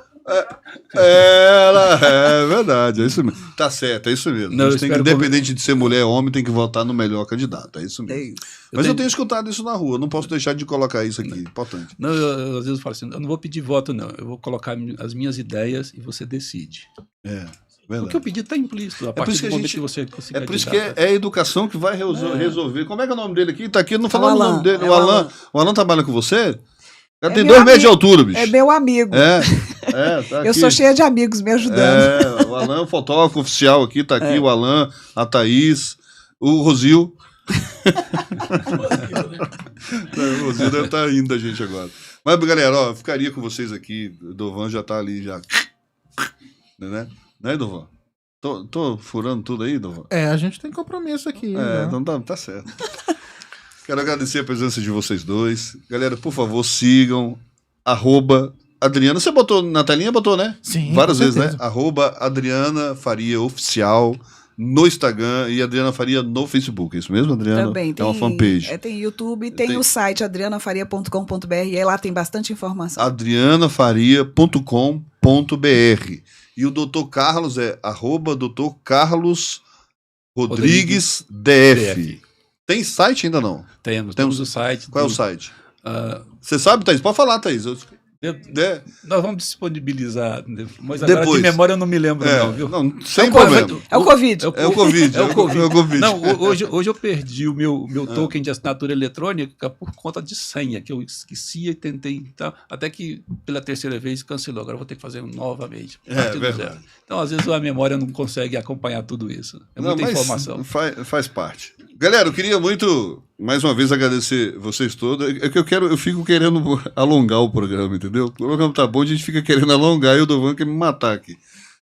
É verdade, é isso mesmo. Tá certo, é isso mesmo. Não, independente de ser mulher ou homem, tem que votar no melhor candidato, é isso mesmo. Mas eu tenho escutado isso na rua, não posso deixar de colocar isso aqui, importante. Não, eu às vezes falo assim, eu não vou pedir voto não, eu vou colocar as minhas ideias e você decide. Verdade. O que eu pedi está implícito, a partir do momento que você conseguir. É por isso que é a educação que vai resolver. Como é que é o nome dele aqui? Tá aqui, não falando o nome dele. O Alan trabalha com você? Ela tem 2 metros de altura, bicho. É meu amigo. Tá aqui. Eu sou cheia de amigos me ajudando. O Alan, fotógrafo oficial aqui, tá aqui. O Alan, a Thaís, o Rosil. O Rosil deve estar rindo da gente agora. Mas, galera, eu ficaria com vocês aqui. O Dovan já tá ali, já. Né, Dovan? Tô furando tudo aí, Dovan? A gente tem compromisso aqui. Então tá certo. Quero agradecer a presença de vocês dois. Galera, por favor, sigam @Adriana. Você botou na telinha, né? Sim. Várias vezes, né? @Adriana Faria Oficial no Instagram e Adriana Faria no Facebook. É isso mesmo, Adriana? Também. É uma fanpage. Tem YouTube, tem o site adrianafaria.com.br e aí lá tem bastante informação. adrianafaria.com.br. E o Dr. Carlos é @Dr. Carlos Rodrigues DF. Tem site ainda não? Temos o site. Qual é o site? Você sabe, Thaís? Pode falar, Thaís. Nós vamos disponibilizar, mas agora de memória eu não me lembro não, viu? Não, sem problema. É o Covid. É o Covid. Não, hoje eu perdi o meu token de assinatura eletrônica por conta de senha, que eu esquecia e tentei, então, até que pela terceira vez cancelou. Agora eu vou ter que fazer novamente. Verdade. Então, às vezes, a memória não consegue acompanhar tudo isso. Muita informação. Faz parte. Galera, eu queria muito, mais uma vez, agradecer vocês todos. É que eu fico querendo alongar o programa, entendeu? O programa tá bom, a gente fica querendo alongar e o Dovan quer me matar aqui.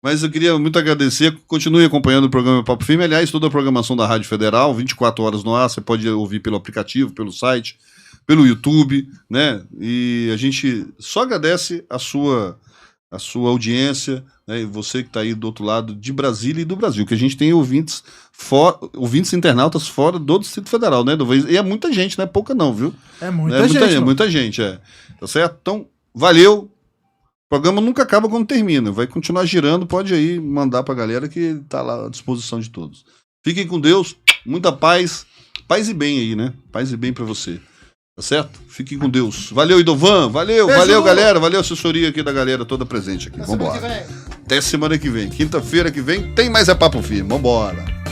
Mas eu queria muito agradecer. Continue acompanhando o programa Papo Firme. Aliás, toda a programação da Rádio Federal, 24 horas no ar. Você pode ouvir pelo aplicativo, pelo site, pelo YouTube, né? E a gente só agradece a sua audiência, né? E você que está aí do outro lado de Brasília e do Brasil, que a gente tem ouvintes internautas fora do Distrito Federal, né? E é muita gente, não é pouca não, viu? É muita gente. É muita gente, Tá certo? Então, valeu. O programa nunca acaba quando termina. Vai continuar girando, pode aí mandar pra galera que tá lá à disposição de todos. Fiquem com Deus, muita paz. Paz e bem aí, né? Paz e bem pra você. Tá certo? Fiquem com Deus. Valeu, Idovan. Valeu, galera. Valeu a assessoria aqui da galera toda presente aqui. Vambora. Até semana que vem. Quinta-feira que vem tem mais Papo Firme. Vambora.